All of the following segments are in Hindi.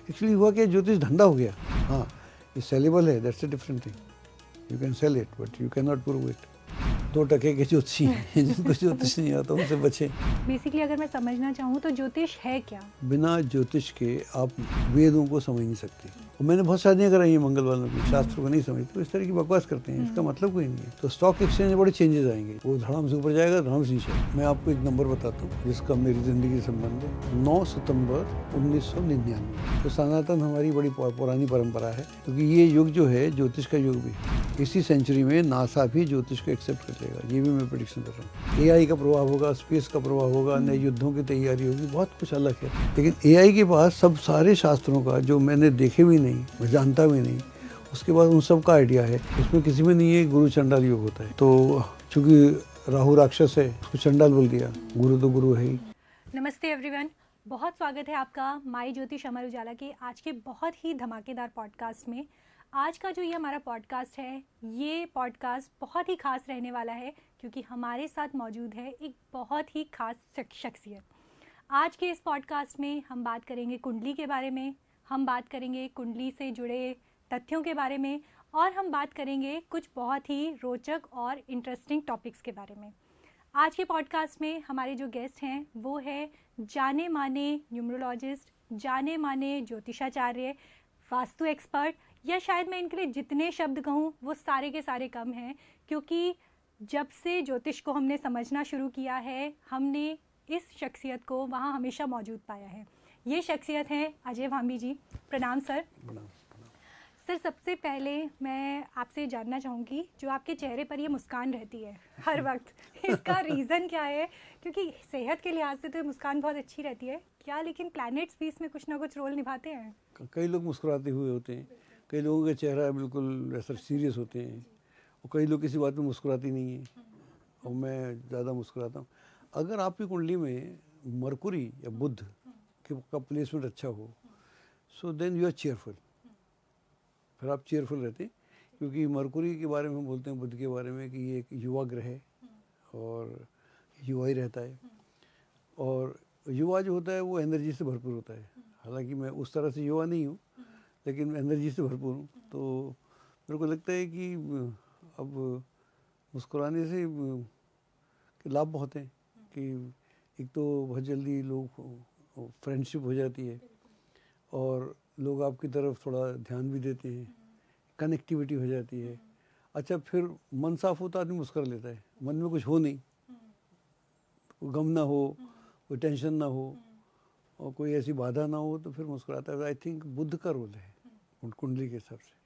एक्चुअली हुआ क्या, ज्योतिष धंधा हो गया। हाँ, ये सेलेबल है, that's a different thing. You can sell it but you can not prove it. 2 टके के ज्योतिषी हैं जिनको ज्योतिष नहीं आता उनसे बचें। बेसिकली अगर मैं समझना चाहूँ तो ज्योतिष है क्या? बिना ज्योतिष के आप वेदों को समझ नहीं सकते। और मैंने बहुत शादियां कराई हैं मंगल वालों की, शास्त्रों को नहीं समझते तो इस तरह की बकवास करते हैं, इसका मतलब कोई नहीं है। तो स्टॉक एक्सचेंज में बड़े चेंजेस आएंगे, वो धड़ाम से ऊपर जाएगा, धड़ाम से नीचे। मैं आपको एक नंबर बताता हूँ जिसका मेरी जिंदगी से संबंध है। 9 सितंबर 1999। तो सनातन हमारी बड़ी पुरानी परंपरा है, क्योंकि ये युग जो है ज्योतिष का युग भी, इसी सेंचुरी में नासा भी ज्योतिष को एक्सेप्ट कर लेगा। ये भी मैं प्रेडिक्शन कर रहा हूँ। एआई का प्रभाव होगा, स्पेस का प्रभाव होगा, नए युद्धों की तैयारी होगी, बहुत कुछ अलग है। लेकिन एआई के पास सब सारे शास्त्रों का, जो मैंने देखे भी नहीं, मैं जानता भी नहीं, उसके बाद उन सब का आइडिया है। उसमें किसी में नहीं है गुरु चंडाल योग होता है। तो चूंकि राहु राक्षस है, उसको चंडाल बोल दिया, गुरु तो गुरु है ही। नमस्ते एवरीवन, बहुत स्वागत है आपका माई ज्योतिष अमर उजाला के आज के बहुत ही धमाकेदार पॉडकास्ट में। आज का जो ये हमारा पॉडकास्ट है, ये पॉडकास्ट बहुत ही खास रहने वाला है क्योंकि हमारे साथ मौजूद है एक बहुत ही खास शख्सियत। आज के इस पॉडकास्ट में हम बात करेंगे कुंडली के बारे में, हम बात करेंगे कुंडली से जुड़े तथ्यों के बारे में, और हम बात करेंगे कुछ बहुत ही रोचक और इंटरेस्टिंग टॉपिक्स के बारे में। आज के पॉडकास्ट में हमारे जो गेस्ट हैं वो है जाने माने न्यूमरोलॉजिस्ट, जाने माने ज्योतिषाचार्य, वास्तु एक्सपर्ट, या शायद मैं इनके लिए जितने शब्द कहूँ वो सारे के सारे कम हैं, क्योंकि जब से ज्योतिष को हमने समझना शुरू किया है, हमने इस शख्सियत को वहाँ हमेशा मौजूद पाया है। ये शख्सियत है अजय भांबी जी। प्रणाम सर। सर, सबसे पहले मैं आपसे जानना चाहूँगी, जो आपके चेहरे पर ये मुस्कान रहती है हर वक्त, इसका रीज़न क्या है? क्योंकि सेहत के लिहाज से तो ये मुस्कान बहुत अच्छी रहती है क्या, लेकिन प्लैनेट्स भी इसमें कुछ ना कुछ रोल निभाते हैं? कई लोग मुस्कुराते हुए होते हैं, कई लोगों के चेहरा बिल्कुल ऐसा सीरियस होते हैं, और कई लोग किसी बात में मुस्कुराती नहीं है, और मैं ज़्यादा मुस्कुराता हूँ। अगर आपकी कुंडली में मरकुरी या बुध का प्लेसमेंट अच्छा हो, so then you are cheerful. फिर आप चेयरफुल रहते हैं, क्योंकि मरकुरी के बारे में हम बोलते हैं, बुध के बारे में, कि ये एक युवा ग्रह है और युवा ही रहता है। और युवा जो होता है वो एनर्जी से भरपूर होता है। हालांकि मैं उस तरह से युवा नहीं हूँ, लेकिन एनर्जी से भरपूर हूँ। तो मेरे को लगता है कि अब मुस्कुराने से के लाभ बहुत हैं, कि एक तो बहुत जल्दी लोग फ्रेंडशिप हो जाती है, और लोग आपकी तरफ थोड़ा ध्यान भी देते हैं, कनेक्टिविटी हो जाती है। अच्छा, फिर मन साफ होता आदमी मुस्कुरा लेता है, मन में कुछ हो नहीं, गम ना हो, कोई टेंशन ना हो, और कोई ऐसी बाधा ना हो, तो फिर मुस्कुराता है। आई थिंक बुद्ध का रोल है कुंडली के हिसाब से।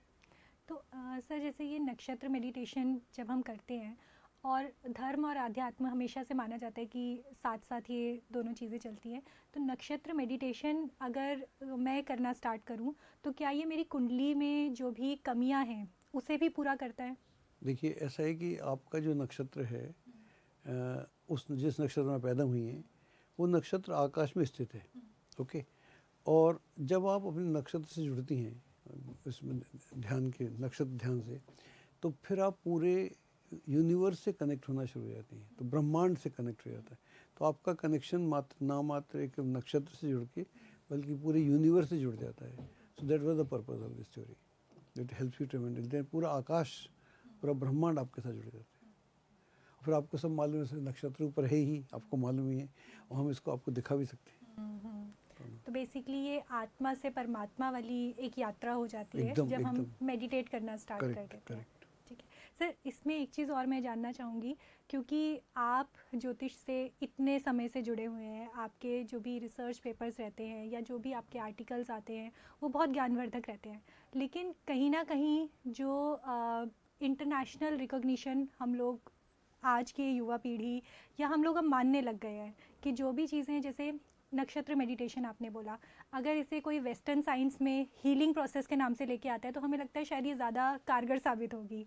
तो सर, जैसे ये नक्षत्र मेडिटेशन जब हम करते हैं, और धर्म और आध्यात्म हमेशा से माना जाता है कि साथ साथ ये दोनों चीज़ें चलती हैं, तो नक्षत्र मेडिटेशन अगर मैं करना स्टार्ट करूं, तो क्या ये मेरी कुंडली में जो भी कमियां हैं उसे भी पूरा करता है? देखिए, ऐसा है कि आपका जो नक्षत्र है, उस जिस नक्षत्र में पैदा हुई हैं, वो नक्षत्र आकाश में स्थित है। ओके। और जब आप अपने नक्षत्र से जुड़ती हैं, इसमें ध्यान के नक्षत्र ध्यान से, तो फिर आप पूरे यूनिवर्स से कनेक्ट होना शुरू हो जाती हैं, तो ब्रह्मांड से कनेक्ट हो जाता है। तो आपका कनेक्शन मात्र ना मात्र एक नक्षत्र से जुड़ के, बल्कि पूरे यूनिवर्स से जुड़ जाता है। So that was the purpose of this theory. It helps you tremendously. पूरा आकाश, पूरा ब्रह्मांड आपके साथ जुड़ जाता है। फिर आपको सब मालूम है, नक्षत्र ऊपर है ही, आपको मालूम ही है, और हम इसको आपको दिखा भी सकते हैं। तो बेसिकली ये आत्मा से परमात्मा वाली एक यात्रा हो जाती है एकदम जब हम एकदम मेडिटेट करना स्टार्ट कर करेक्ट देते हैं। करेक्ट। ठीक है सर, इसमें एक चीज़ और मैं जानना चाहूँगी, क्योंकि आप ज्योतिष से इतने समय से जुड़े हुए हैं, आपके जो भी रिसर्च पेपर्स रहते हैं या जो भी आपके आर्टिकल्स आते हैं वो बहुत ज्ञानवर्धक रहते हैं, लेकिन कहीं ना कहीं जो इंटरनेशनल रिकॉग्निशन हम लोग आज की युवा पीढ़ी या हम लोग अब मानने लग गए हैं कि जो भी चीज़ें, जैसे नक्षत्र मेडिटेशन आपने बोला, अगर इसे कोई वेस्टर्न साइंस में हीलिंग प्रोसेस के नाम से लेके आता है तो हमें लगता है शायद ये ज़्यादा कारगर साबित होगी।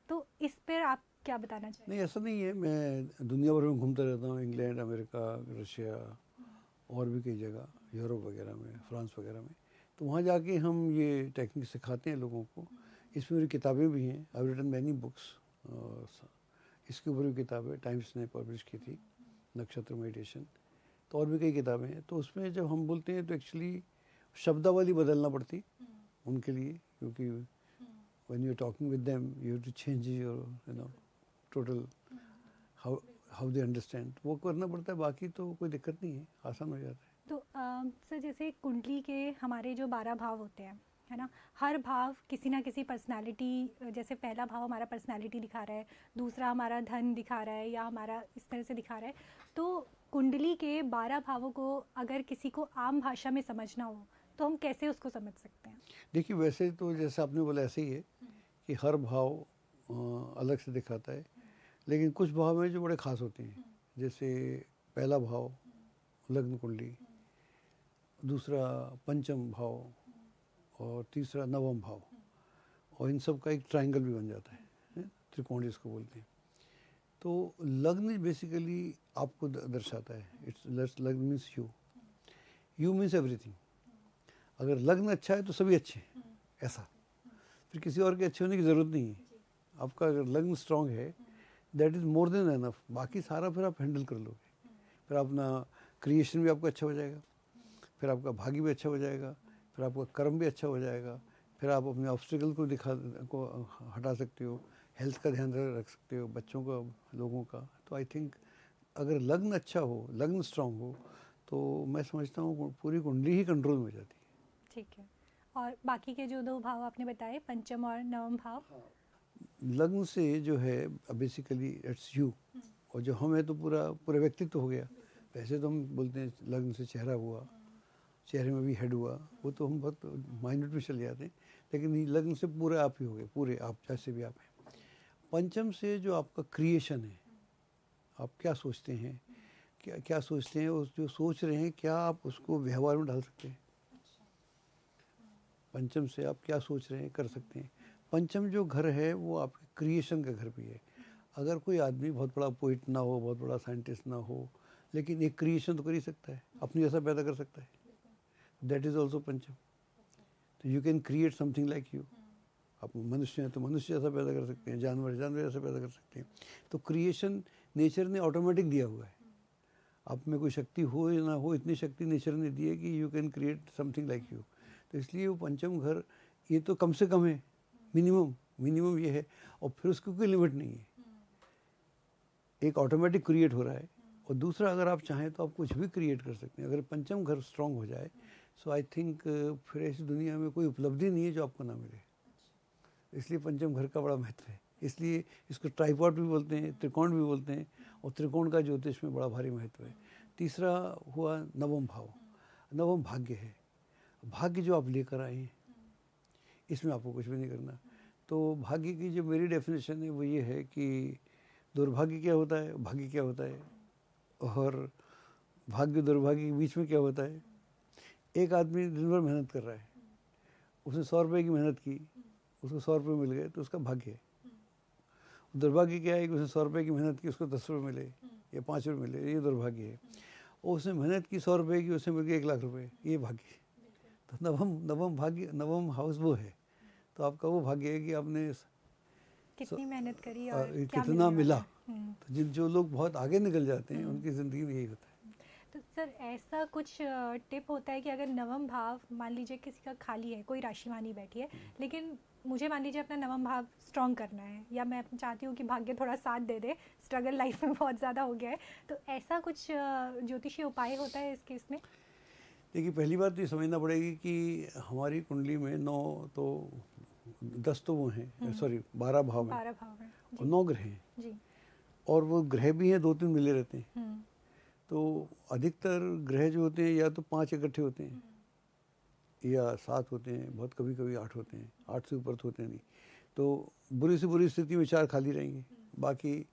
तो इस पर आप क्या बताना चाहेंगे? नहीं, ऐसा नहीं है। मैं दुनिया भर में घूमता रहता हूँ, इंग्लैंड, अमेरिका, रशिया, और भी कई जगह, यूरोप वगैरह में, फ्रांस वगैरह में। तो वहाँ जाके हम ये टेक्निक सिखाते हैं लोगों को। इसमें मेरी किताबें भी हैं, आई रिटन मैनी बुक्स। इसके ऊपर भी किताबें टाइम्स ने पब्लिश की थी, नक्षत्र मेडिटेशन। तो और भी कई किताबें हैं। तो उसमें जब हम बोलते हैं तो एक्चुअली शब्दावली बदलना पड़ती उनके लिए, क्योंकि when you are talking with them you have to change your total how they understand, वो करना पड़ता है। बाकी तो कोई दिक्कत नहीं है, आसान हो जाता है। तो सर जैसे कुंडली के हमारे जो 12 भाव होते हैं, है ना, हर भाव किसी ना किसी पर्सनालिटी, जैसे पहला भाव हमारा पर्सनालिटी दिखा रहा है, दूसरा हमारा धन दिखा रहा है या हमारा इस तरह से दिखा रहा है। तो कुंडली के 12 भावों को अगर किसी को आम भाषा में समझना हो तो हम कैसे उसको समझ सकते हैं? देखिए, वैसे तो जैसे आपने बोला ऐसे ही है कि हर भाव अलग से दिखाता है, लेकिन कुछ भाव हैं जो बड़े खास होते हैं। जैसे पहला भाव लग्न कुंडली, दूसरा पंचम भाव और तीसरा नवम भाव, और इन सब का एक ट्रायंगल भी बन जाता है, त्रिकोण जिसको बोलते हैं। तो लग्न बेसिकली आपको दर्शाता है, इट्स लग्न मीन्स यू मीन्स एवरीथिंग। अगर लग्न अच्छा है तो सभी अच्छे हैं, ऐसा, फिर किसी और के अच्छे होने की ज़रूरत नहीं है। आपका अगर लग्न स्ट्रांग है, that is more than enough, बाकी सारा फिर आप हैंडल कर लोगे। फिर अपना क्रिएशन भी आपका अच्छा हो जाएगा, फिर आपका भाग्य भी अच्छा हो जाएगा, फिर आपका कर्म भी अच्छा हो जाएगा, फिर आप अपने ऑब्स्टिकल को हटा सकते हो, हेल्थ का ध्यान रख सकते हो, बच्चों का, लोगों का। तो आई थिंक अगर लग्न अच्छा हो, लग्न स्ट्रांग हो, तो मैं समझता हूँ पूरी कुंडली ही कंट्रोल में हो जाती है। ठीक है। और बाकी के जो 2 भाव आपने बताए, पंचम और नवम भाव, लग्न से जो है बेसिकली इट्स यू, और जो हम है तो पूरा व्यक्तित्व हो गया। वैसे तो हम बोलते हैं लग्न से चेहरा हुआ, चेहरे में भी हेड हुआ, वो तो हम बहुत माइन्यूट में चले जाते हैं, लेकिन ये लग्न से पूरे आप ही हो गए, पूरे आप जैसे भी आप हैं। पंचम से जो आपका क्रिएशन है, आप क्या सोचते हैं, क्या सोचते हैं, उस जो सोच रहे हैं क्या आप उसको व्यवहार में डाल सकते हैं। पंचम से आप क्या सोच रहे हैं, कर सकते हैं। पंचम जो घर है वो आपके क्रिएशन का घर भी है। अगर कोई आदमी बहुत बड़ा पोइट ना हो, बहुत बड़ा साइंटिस्ट ना हो, लेकिन एक क्रिएशन तो कर ही सकता है, अपनी जैसा पैदा कर सकता है, दैट इज़ ऑल्सो पंचम। तो you can create something like you. आप मनुष्य हैं तो मनुष्य जैसा पैदा कर सकते हैं, जानवर जैसा पैदा कर सकते हैं। तो क्रिएशन नेचर ने ऑटोमेटिक दिया हुआ है, आप में कोई शक्ति हो या ना हो, इतनी शक्ति नेचर ने दी है कि you can create something like you. तो इसलिए वो पंचम घर ये तो कम से कम है, मिनिमम ये है, और फिर उसकी कोई लिमिट नहीं है। एक ऑटोमेटिक क्रिएट हो रहा है, और दूसरा अगर आप चाहें तो आप कुछ भी क्रिएट कर सकते हैं। अगर पंचम घर स्ट्रांग हो जाए, सो आई थिंक फिर ऐसी दुनिया में कोई उपलब्धि नहीं है जो आपको ना मिले। इसलिए पंचम घर का बड़ा महत्व है, इसलिए इसको ट्राइपॉड भी बोलते हैं, त्रिकोण भी बोलते हैं, और त्रिकोण का ज्योतिष में बड़ा भारी महत्व है। तीसरा हुआ नवम भाव, नवम भाग्य है, भाग्य जो आप लेकर आए हैं, इसमें आपको कुछ भी नहीं करना। तो भाग्य की जो मेरी डेफिनेशन है वो ये है कि दुर्भाग्य क्या होता है, भाग्य क्या होता है, और भाग्य दुर्भाग्य के बीच में क्या होता है। एक आदमी दिन भर मेहनत कर रहा है, उसने 100 रुपये की मेहनत की, उसको 100 रुपये मिल गए, तो उसका भाग्य है। दुर्भाग्य क्या है कि उसने 100 रुपये की मेहनत की, उसको 10 रुपये मिले या 5 रुपये मिले, ये दुर्भाग्य है। और उसने मेहनत की 100 रुपये की, उससे मिल गए 1 लाख रुपये, ये भाग्य है। तो नवम भाग्य, नवम हाउस वो है। तो आपका वो भाग्य है कि आपने कितनी मेहनत करी और क्या कितना मिला। तो जो लोग बहुत आगे निकल जाते हैं उनकी ज़िंदगी में यही होता है। तो सर ऐसा कुछ टिप होता है कि अगर नवम भाव मान लीजिए किसी का खाली है, कोई राशि मानी बैठी है, लेकिन मुझे मान लीजिए अपना नवम भाव स्ट्रॉन्ग करना है, या मैं चाहती हूँ कि भाग्य थोड़ा साथ दे दे, स्ट्रगल लाइफ में बहुत ज़्यादा हो गया है, तो ऐसा कुछ ज्योतिषीय उपाय होता है इस केस में? देखिए, पहली बात तो ये समझना पड़ेगी कि हमारी कुंडली में 9 तो 10 तो वो हैं, सॉरी 12 भाव हैं, और 9 ग्रह हैं जी, और वो ग्रह भी हैं, 2-3 मिले रहते हैं। तो अधिकतर ग्रह जो होते हैं या तो 5 इकट्ठे होते हैं या 7 होते हैं, बहुत कभी कभी 8 होते हैं, 8 से ऊपर तो होते नहीं। तो बुरी से बुरी स्थिति में 4 खाली रहेंगे, बाकी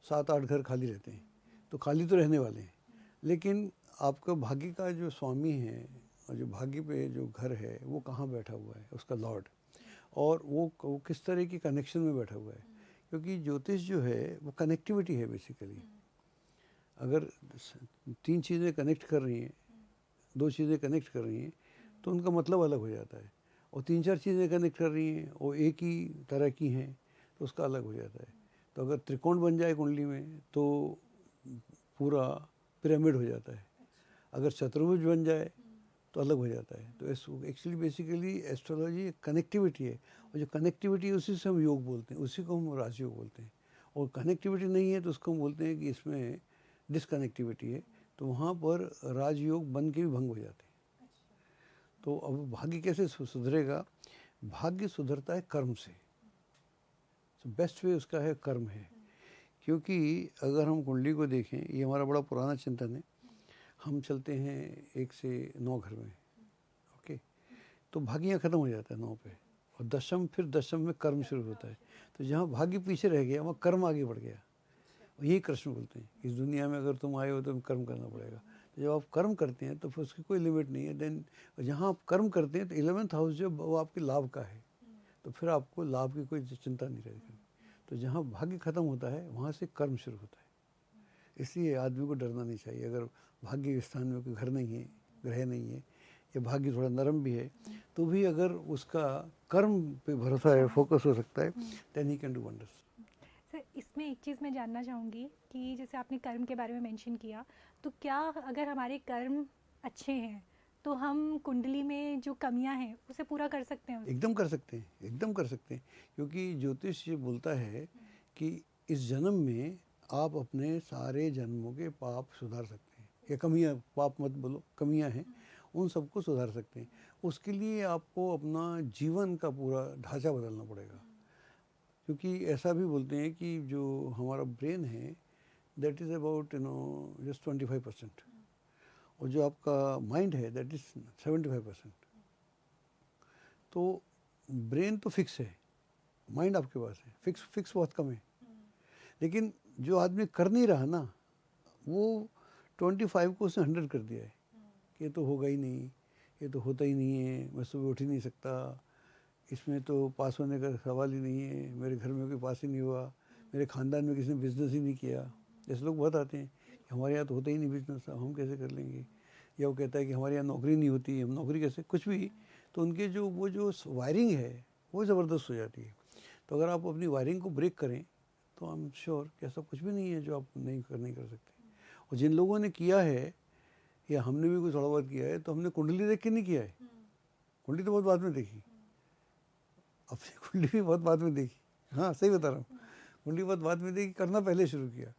7-8 घर खाली रहते हैं। तो खाली तो रहने वाले हैं, लेकिन आपका भाग्य का जो स्वामी है और जो भाग्य पे जो घर है वो कहाँ बैठा हुआ है, उसका लॉर्ड, और वो किस तरह की कनेक्शन में बैठा हुआ है। क्योंकि ज्योतिष जो है वो कनेक्टिविटी है बेसिकली। अगर 3 चीज़ें कनेक्ट कर रही हैं, 2 चीज़ें कनेक्ट कर रही हैं, तो उनका मतलब अलग हो जाता है। और 3-4 चीज़ें कनेक्ट कर रही हैं और एक ही तरह की हैं, तो उसका अलग हो जाता है। तो अगर त्रिकोण बन जाए कुंडली में तो पूरा पिरामिड हो जाता है। अगर चतुर्भुज बन जाए तो अलग हो जाता है। तो एक्चुअली बेसिकली एस्ट्रोलॉजी एक कनेक्टिविटी है, और जो कनेक्टिविटी है उसी से हम योग बोलते हैं, उसी को हम राजयोग बोलते हैं। और कनेक्टिविटी नहीं है तो उसको हम बोलते हैं कि इसमें डिसकनेक्टिविटी है, तो वहाँ पर राजयोग बन के भी भंग हो जाते हैं। तो अब भाग्य कैसे सुधरेगा? भाग्य सुधरता है कर्म से। तो बेस्ट वे उसका है कर्म है, क्योंकि अगर हम कुंडली को देखें, ये हमारा बड़ा पुराना चिंतन है, हम चलते हैं 1 से 9 घर में, ओके, तो भाग्य यहाँ खत्म हो जाता है 9 पे, और दशम, फिर दशम में कर्म शुरू होता है। तो जहाँ भाग्य पीछे रह गया वहाँ कर्म आगे बढ़ गया। यही कृष्ण बोलते हैं, इस दुनिया में अगर तुम आए हो तो कर्म करना पड़ेगा। तो जब आप कर्म करते हैं तो फिर उसकी कोई लिमिट नहीं है। देन जहाँ आप कर्म करते हैं तो 11th हाउस जो वो आपके लाभ का है, तो फिर आपको लाभ की कोई चिंता नहीं रहेगी। तो जहाँ भाग्य खत्म होता है वहाँ से कर्म शुरू होता है। इसलिए आदमी को डरना नहीं चाहिए। अगर भाग्य के स्थान में कोई घर नहीं है, ग्रह नहीं है, या भाग्य थोड़ा नरम भी है, तो भी अगर उसका कर्म पे भरोसा है, फोकस हो सकता है, then he can do wonders. Sir, इसमें एक चीज़ मैं जानना चाहूँगी कि जैसे आपने कर्म के बारे में मेंशन किया, तो क्या अगर हमारे कर्म अच्छे हैं तो हम कुंडली में जो कमियां हैं उसे पूरा कर सकते हैं? एकदम कर सकते हैं, एकदम कर सकते हैं, क्योंकि ज्योतिष ये बोलता है कि इस जन्म में आप अपने सारे जन्मों के पाप सुधार सकते हैं, या कमियां, पाप मत बोलो, कमियां हैं, उन सबको सुधार सकते हैं। उसके लिए आपको अपना जीवन का पूरा ढांचा बदलना पड़ेगा, क्योंकि ऐसा भी बोलते हैं कि जो हमारा ब्रेन है दैट इज़ अबाउट जस्ट 25%, और जो आपका माइंड है दैट इज़ 75%। तो ब्रेन तो फिक्स है, माइंड आपके पास है, फिक्स बहुत कम है। लेकिन जो आदमी कर नहीं रहा ना, वो 25 को उसने 100 कर दिया है कि ये तो होगा ही नहीं, ये तो होता ही नहीं है, मैं सुबह उठ ही नहीं सकता, इसमें तो पास होने का सवाल ही नहीं है, मेरे घर में कोई पास ही नहीं हुआ, मेरे ख़ानदान में किसी ने बिज़नेस ही नहीं किया। ऐसे लोग बहुत आते हैं कि हमारे यहाँ तो होता ही नहीं बिज़नेस, हम कैसे कर लेंगे। या वो कहता है कि हमारे यहाँ नौकरी नहीं होती, हम नौकरी कैसे, कुछ भी। तो उनके जो वो जो वायरिंग है वो ज़बरदस्त हो जाती है। तो अगर आप अपनी वायरिंग को ब्रेक करें तो आई एम श्योर कि ऐसा कुछ भी नहीं है जो आप नहीं कर सकते। और जिन लोगों ने किया है, या हमने भी कुछ थोड़ा बहुत किया है, तो हमने कुंडली देख के नहीं किया है, कुंडली तो बहुत बाद में देखी, अपनी कुंडली भी बहुत बाद में देखी। हाँ, सही बता रहा हूँ, कुंडली बहुत बाद में देखी, करना पहले शुरू किया,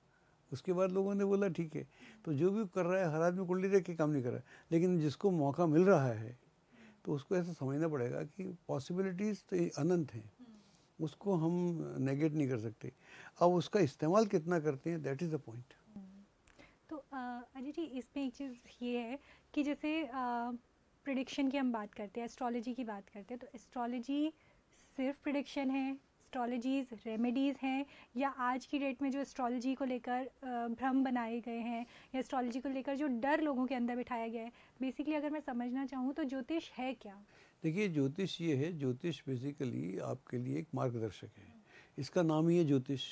उसके बाद लोगों ने बोला ठीक है। तो जो भी कर रहा है, हर आदमी कुंडली देख के काम नहीं कर रहा है, लेकिन जिसको मौका मिल रहा है तो उसको ऐसा समझना पड़ेगा कि पॉसिबिलिटीज़ तो अनंत हैं, उसको हम नेगेट नहीं कर सकते। अब उसका इस्तेमाल कितना करते हैं, दैट इज़ द पॉइंट। तो अजय जी, इसमें एक चीज़ ये है कि जैसे प्रिडिक्शन की हम बात करते हैं, एस्ट्रोलॉजी की बात करते हैं, तो एस्ट्रोलॉजी सिर्फ प्रिडिक्शन है, एस्ट्रोलॉजीज रेमेडीज़ हैं, या आज की डेट में जो एस्ट्रोलॉजी को लेकर भ्रम बनाए गए हैं, या एस्ट्रोलॉजी को लेकर जो डर लोगों के अंदर बिठाया गया है, बेसिकली अगर मैं समझना चाहूँ तो ज्योतिष है क्या? देखिए, ज्योतिष ये है, ज्योतिष बेसिकली आपके लिए एक मार्गदर्शक है। इसका नाम ही है ज्योतिष।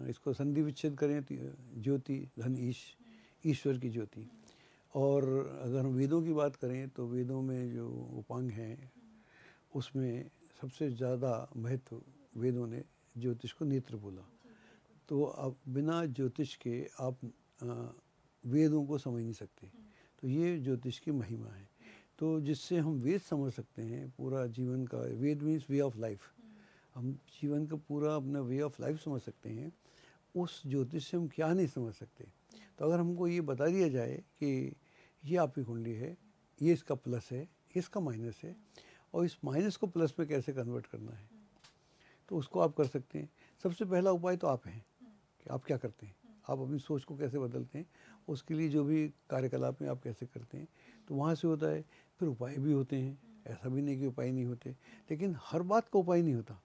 इसको संधि विच्छेद करें तो ज्योति धन ईश्वर की ज्योति। और अगर हम वेदों की बात करें तो वेदों में जो उपांग हैं उसमें सबसे ज़्यादा महत्व वेदों ने ज्योतिष को नेत्र बोला। तो अब बिना ज्योतिष के आप वेदों को समझ नहीं सकते। तो ये ज्योतिष की महिमा है। तो जिससे हम वेद समझ सकते हैं पूरा जीवन का, वेद मीन्स वे ऑफ लाइफ, हम जीवन का पूरा अपना वे ऑफ लाइफ समझ सकते हैं। उस ज्योतिष से हम क्या नहीं समझ सकते। तो अगर हमको ये बता दिया जाए कि ये आपकी कुंडली है, ये इसका प्लस है, इसका माइनस है, और इस माइनस को प्लस में कैसे कन्वर्ट करना है, तो उसको आप कर सकते हैं। सबसे पहला उपाय तो आप हैं कि आप क्या करते हैं, आप अपनी सोच को कैसे बदलते हैं, उसके लिए जो भी कार्यकलाप में आप कैसे करते हैं, तो वहाँ से होता है। फिर उपाय भी होते हैं, ऐसा भी नहीं कि उपाय नहीं होते, लेकिन हर बात का उपाय नहीं होता,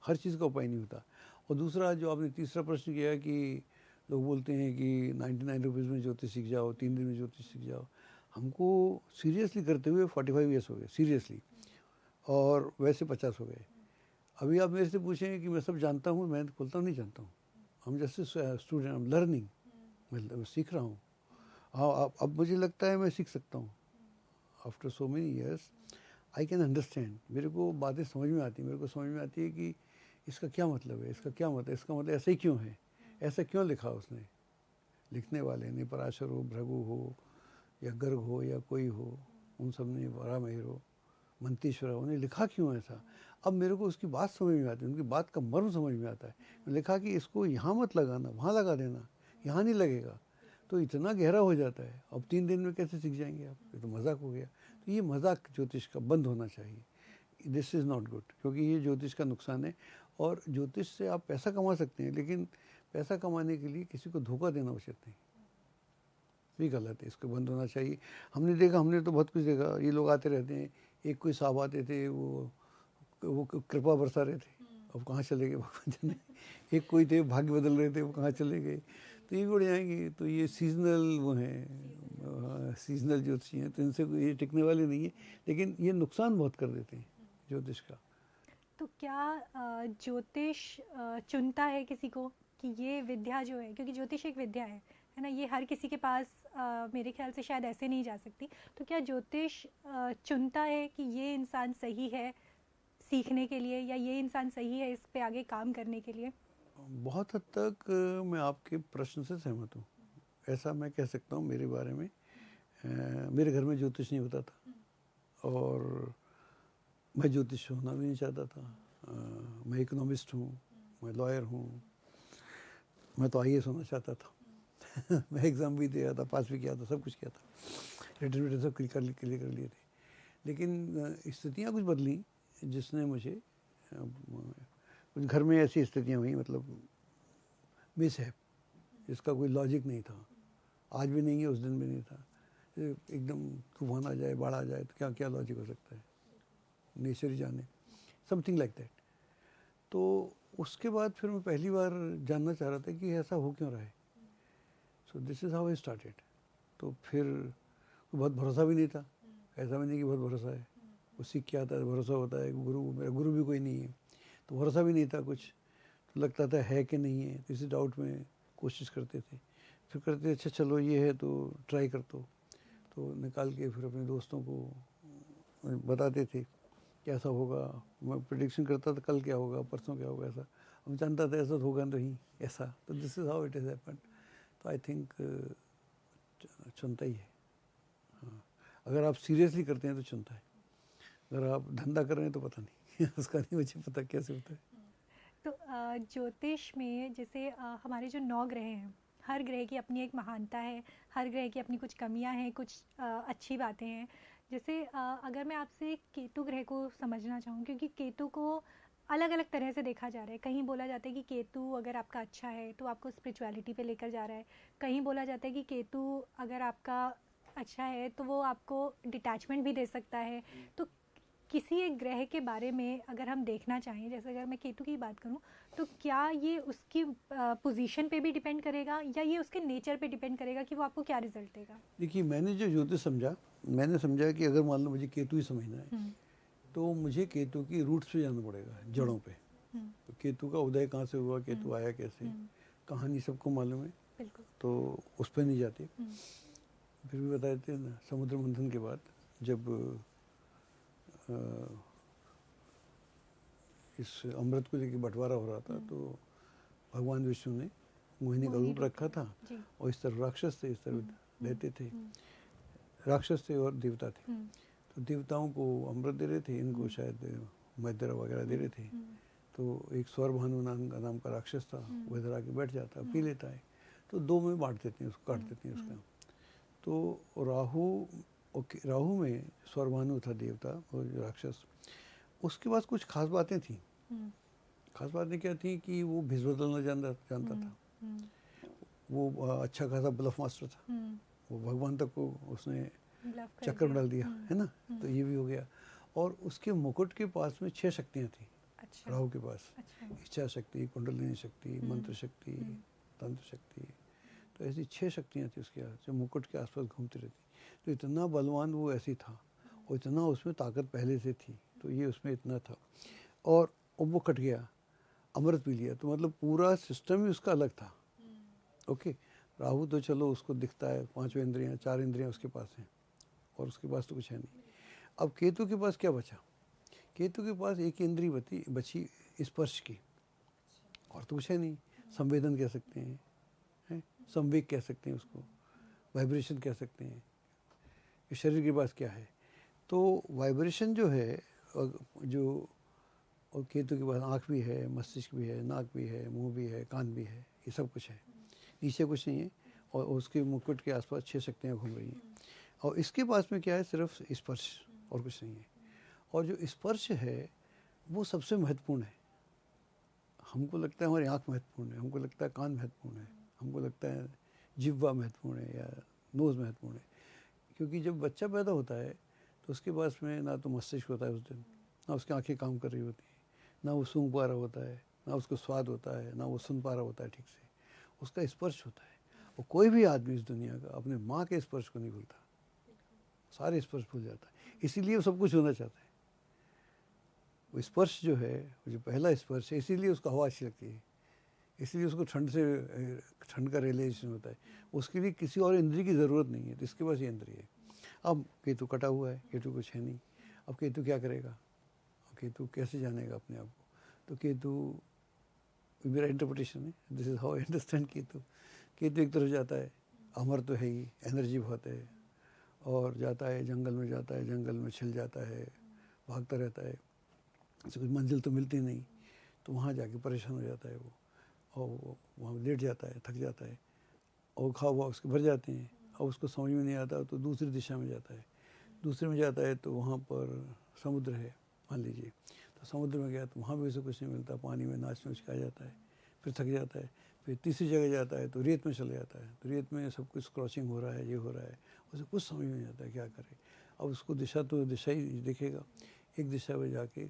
हर चीज़ का उपाय नहीं होता। और दूसरा जो आपने तीसरा प्रश्न किया कि लोग बोलते हैं कि 99 रुपीज़ में ज्योतिष सीख जाओ, 3 दिन में ज्योतिष सीख जाओ। हमको सीरियसली करते हुए 45 ईयर्स हो गए सीरियसली, और वैसे 50 हो गए। अभी आप मेरे से पूछेंगे कि मैं सब जानता हूँ, मैं बोलता हूँ नहीं जानता हूँ। हम जैसे स्टूडेंट, हम लर्निंग, मैं सीख रहा हूँ। हाँ, अब मुझे लगता है मैं सीख सकता हूँ। After so many years I can understand, मेरे को बातें समझ में आती हैं। मेरे को समझ में आती है कि इसका क्या मतलब है, इसका क्या मतलब, इसका मतलब ऐसा ही क्यों है, ऐसा क्यों लिखा उसने, लिखने वाले ने, पराशर हो, भृगु हो, या गर्ग हो, या कोई हो, उन सब ने वराहमिहिरो, मंतेश्वरा, उन्हें लिखा क्यों ऐसा? अब मेरे को उसकी बात समझ में आती है, उनकी बात का मर्म समझ में आता है। लिखा कि इसको यहाँ मत लगाना, वहाँ लगा देना, यहाँ नहीं लगेगा। तो इतना गहरा हो जाता है। अब 3 दिन में कैसे सीख जाएंगे आप? ये तो मजाक हो गया। तो ये मजाक ज्योतिष का बंद होना चाहिए। दिस इज़ नॉट गुड, क्योंकि ये ज्योतिष का नुकसान है। और ज्योतिष से आप पैसा कमा सकते हैं, लेकिन पैसा कमाने के लिए किसी को धोखा देना उचित नहीं, ये गलत है। इसको बंद होना चाहिए। हमने देखा, हमने तो बहुत कुछ देखा। ये लोग आते रहते हैं, एक कोई साहब आते थे, वो कृपा बरसा रहे थे, अब कहाँ चले गए भगवान जाने। एक कोई थे भाग्य बदल रहे थे, वो कहाँ चले गए। तो ये उड़ जाएंगे। तो ये सीजनल वो हैं, सीजनल ज्योतिषी हैं, तो इनसे ये टिकने वाले नहीं है। लेकिन ये नुकसान बहुत कर देते हैं ज्योतिष का। तो क्या ज्योतिष चुनता है किसी को कि ये विद्या जो है, क्योंकि ज्योतिष एक विद्या है ना, ये हर किसी के पास मेरे ख्याल से शायद ऐसे नहीं जा सकती। तो क्या ज्योतिष चुनता है कि ये इंसान सही है सीखने के लिए, या ये इंसान सही है इस पे आगे काम करने के लिए? बहुत हद तक मैं आपके प्रश्न से सहमत हूँ। ऐसा मैं कह सकता हूँ मेरे बारे में। मेरे घर में ज्योतिष नहीं होता था, और मैं ज्योतिष होना भी नहीं चाहता था। मैं इकोनॉमिस्ट हूँ, मैं लॉयर हूँ, मैं तो IAS होना चाहता था। मैं एग्ज़ाम भी दिया था, पास भी किया था, सब कुछ किया था, रिटर्न सब क्लियर कर लिए थे। लेकिन स्थितियाँ कुछ बदली, जिसने मुझे कुछ घर में ऐसी स्थितियाँ हुई, मतलब मिसहैप, जिसका कोई लॉजिक नहीं था। आज भी नहीं है, उस दिन भी नहीं था। एकदम तूफान आ जाए, बाढ़ आ जाए, तो क्या क्या लॉजिक हो सकता है, नेचर ही जाने, समथिंग लाइक दैट। तो उसके बाद फिर मैं पहली बार जानना चाह रहा था कि ऐसा हो क्यों रहा है। So this is how I started. तो फिर बहुत भरोसा भी नहीं था, ऐसा भी नहीं कि बहुत भरोसा है। वो सीख के आता है, भरोसा होता है। गुरु, मेरा गुरु भी कोई नहीं है, तो भरोसा भी नहीं था कुछ। तो लगता था है कि नहीं है, तो इसी डाउट में कोशिश करते थे। फिर करते, अच्छा चलो ये है तो ट्राई कर दो। तो निकाल के फिर अपने दोस्तों को बताते थे कैसा होगा। मैं प्रेडिक्शन करता था, कल क्या होगा, परसों क्या होगा, ऐसा हम जानता था। ऐसा होगा नहीं ऐसा। तो this is how it is happened. तो आई थिंक चुनता ही है। हाँ, अगर आप सीरियसली करते हैं तो चुनता है। अगर आप धंधा कर रहे हैं तो पता नहीं उसका नहीं मुझे पता कैसे होता है। तो ज्योतिष में जैसे हमारे जो 9 ग्रह हैं, हर ग्रह की अपनी एक महानता है, हर ग्रह की अपनी कुछ कमियां हैं, कुछ अच्छी बातें हैं। जैसे अगर मैं आपसे केतु ग्रह को समझना चाहूँ, क्योंकि केतु को अलग अलग तरह से देखा जा रहा है। कहीं बोला जाता है कि केतु अगर आपका अच्छा है तो आपको स्पिरिचुअलिटी पे लेकर जा रहा है। कहीं बोला जाता है कि केतु अगर आपका अच्छा है तो वो आपको डिटैचमेंट भी दे सकता है। तो किसी एक ग्रह के बारे में अगर हम देखना चाहें, जैसे अगर मैं केतु की बात करूं, तो क्या ये उसकी पोजीशन पे भी डिपेंड करेगा, या ये उसके नेचर पे डिपेंड करेगा कि वो आपको क्या रिजल्ट देगा? देखिए, मैंने जो ज्योतिष समझा, मैंने समझा कि अगर मान लो मुझे केतु ही समझना है, तो मुझे केतु की रूट्स पे जाना पड़ेगा, जड़ों पे। तो केतु का उदय कहाँ से हुआ, केतु आया कैसे, कहानी सबको मालूम है, बिल्कुल। तो उस पर नहीं जाते। फिर भी बताए थे ना, समुद्र मंथन के बाद जब इस अमृत को लेकर बंटवारा हो रहा था, तो भगवान विष्णु ने मोहिनी का रूप रखा था, और इस तरफ राक्षस थे, इस तरफ दैत्य थे। राक्षस थे और देवता थे। तो देवताओं को अमृत दे रहे थे, इनको शायद मदिरा वगैरह दे रहे थे। तो एक स्वरभानु नाम का राक्षस था, वो इधर आके बैठ जाता, पी लेता है। तो 2 में बांट देते हैं उसको, काट देते हैं उसका। तो राहु में स्वरभानु था देवता और राक्षस। उसके पास कुछ खास बातें थी। खास बातें क्या थी कि वो भिस बदलना जानता था। वो अच्छा खासा ब्लफ मास्टर था। वो भगवान तक को उसने चक्कर में डाल दिया, है ना। तो ये भी हो गया। और उसके मुकुट के पास में 6 शक्तियाँ थी। अच्छा। राहु के पास इच्छा शक्ति, कुंडलिनी शक्ति, मंत्र शक्ति, तंत्र शक्ति, तो ऐसी 6 शक्तियाँ थी उसके हाथ, जो मुकुट के आसपास घूमती रहती। तो इतना बलवान वो ऐसी था, और इतना उसमें ताकत पहले से थी, तो ये उसमें इतना था। और वो कट गया, अमृत पी लिया, तो मतलब पूरा सिस्टम ही उसका अलग था। ओके, राहु तो चलो उसको दिखता है, 5 इंद्रियाँ, 4 इंद्रियाँ उसके पास हैं, और उसके पास तो कुछ है नहीं। अब केतु के पास क्या बचा? केतु के पास एक इंद्री बची स्पर्श की, और तो कुछ है नहीं। संवेदन कह सकते हैं, संवेग कह सकते हैं उसको, वाइब्रेशन कह सकते हैं। शरीर के पास क्या है? तो वाइब्रेशन जो है जो, और केतु के पास आँख भी है, मस्तिष्क भी है, नाक भी है, मुंह भी है, कान भी है, ये सब कुछ है, नीचे कुछ नहीं है। और उसके मुकुट के आसपास 6 शक्तियाँ घूम रही हैं। और इसके पास में क्या है, सिर्फ स्पर्श और कुछ नहीं है। और जो स्पर्श है वो सबसे महत्वपूर्ण है। हमको लगता है हमारी आँख महत्वपूर्ण है, हमको लगता है कान महत्वपूर्ण है, हमको लगता है जिह्वा महत्वपूर्ण है या नोज़ महत्वपूर्ण है। क्योंकि जब बच्चा पैदा होता है तो उसके पास में ना तो मस्तिष्क होता है उस दिन, ना उसकी आँखें काम कर रही होती हैं, ना वो सूंघ पा रहा होता है, ना उसको स्वाद होता है, ना वो सुन पा रहा होता है ठीक से। उसका स्पर्श होता है। और कोई भी आदमी इस दुनिया का अपने माँ के स्पर्श को नहीं भूलता, सारे स्पर्श भूल जाता है। इसीलिए वो सब कुछ होना चाहता है। वो स्पर्श जो है, वो जो पहला स्पर्श है, इसीलिए उसको हवा अच्छी लगती है, इसीलिए उसको ठंड का रियलाइजेशन होता है। उसके लिए किसी और इंद्रिय की ज़रूरत नहीं है, तो इसके पास ये इंद्रिय है। अब केतु कटा हुआ है, केतु कुछ है नहीं। अब केतु क्या करेगा, केतु कैसे जानेगा अपने आप को? तो केतु, मेरा इंटरप्रिटेशन है, this is how I understand Ketu. Ketu एक तरफ जाता है, अमर तो है ही, एनर्जी बहुत है, और जाता है जंगल में, जाता है जंगल में छिल जाता है, भागता रहता है, उसे कुछ मंजिल तो मिलती नहीं, तो वहाँ जाके परेशान हो जाता है वो, और वो वहाँ लेट जाता है, थक जाता है, और खा हुआ उसके भर जाते हैं। और उसको समझ में नहीं आता तो दूसरी दिशा में जाता है, दूसरे में जाता है तो वहाँ पर समुद्र है मान लीजिए, तो समुद्र में गया तो वहाँ भी उसे कुछ नहीं मिलता, पानी में नाच नोच के आ जाता है, फिर थक जाता है, फिर तीसरी जगह जाता है तो रेत में चले जाता है, तो रेत में सब कुछ क्रॉचिंग हो रहा है, ये हो रहा है, उसे कुछ समझ में नहीं आता है क्या करे। अब उसको दिशा तो दिशा ही दिखेगा, एक दिशा में जाके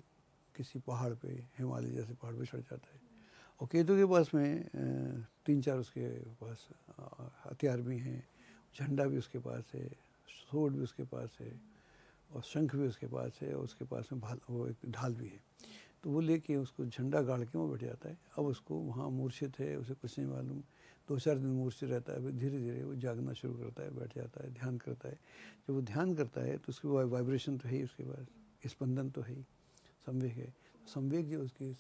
किसी पहाड़ पे, हिमालय जैसे पहाड़ पे चढ़ जाता है। और केतु के पास में 3-4 उसके पास हथियार भी हैं, झंडा भी उसके पास है, सोड भी उसके पास है, और शंख भी उसके पास है, और उसके पास में वो एक ढाल भी है। तो वो लेके उसको झंडा गाड़ के वो बैठ जाता है। अब उसको वहाँ मूर्छित है, उसे कुछ नहीं मालूम, 2-4 दिन मूर्छित रहता है, फिर धीरे धीरे वो जागना शुरू करता है, बैठ जाता है, ध्यान करता है। जब वो ध्यान करता है तो उसकी वाइब्रेशन तो है ही, उसके पास स्पंदन तो है ही, संवेग है। संवेग जो उसकी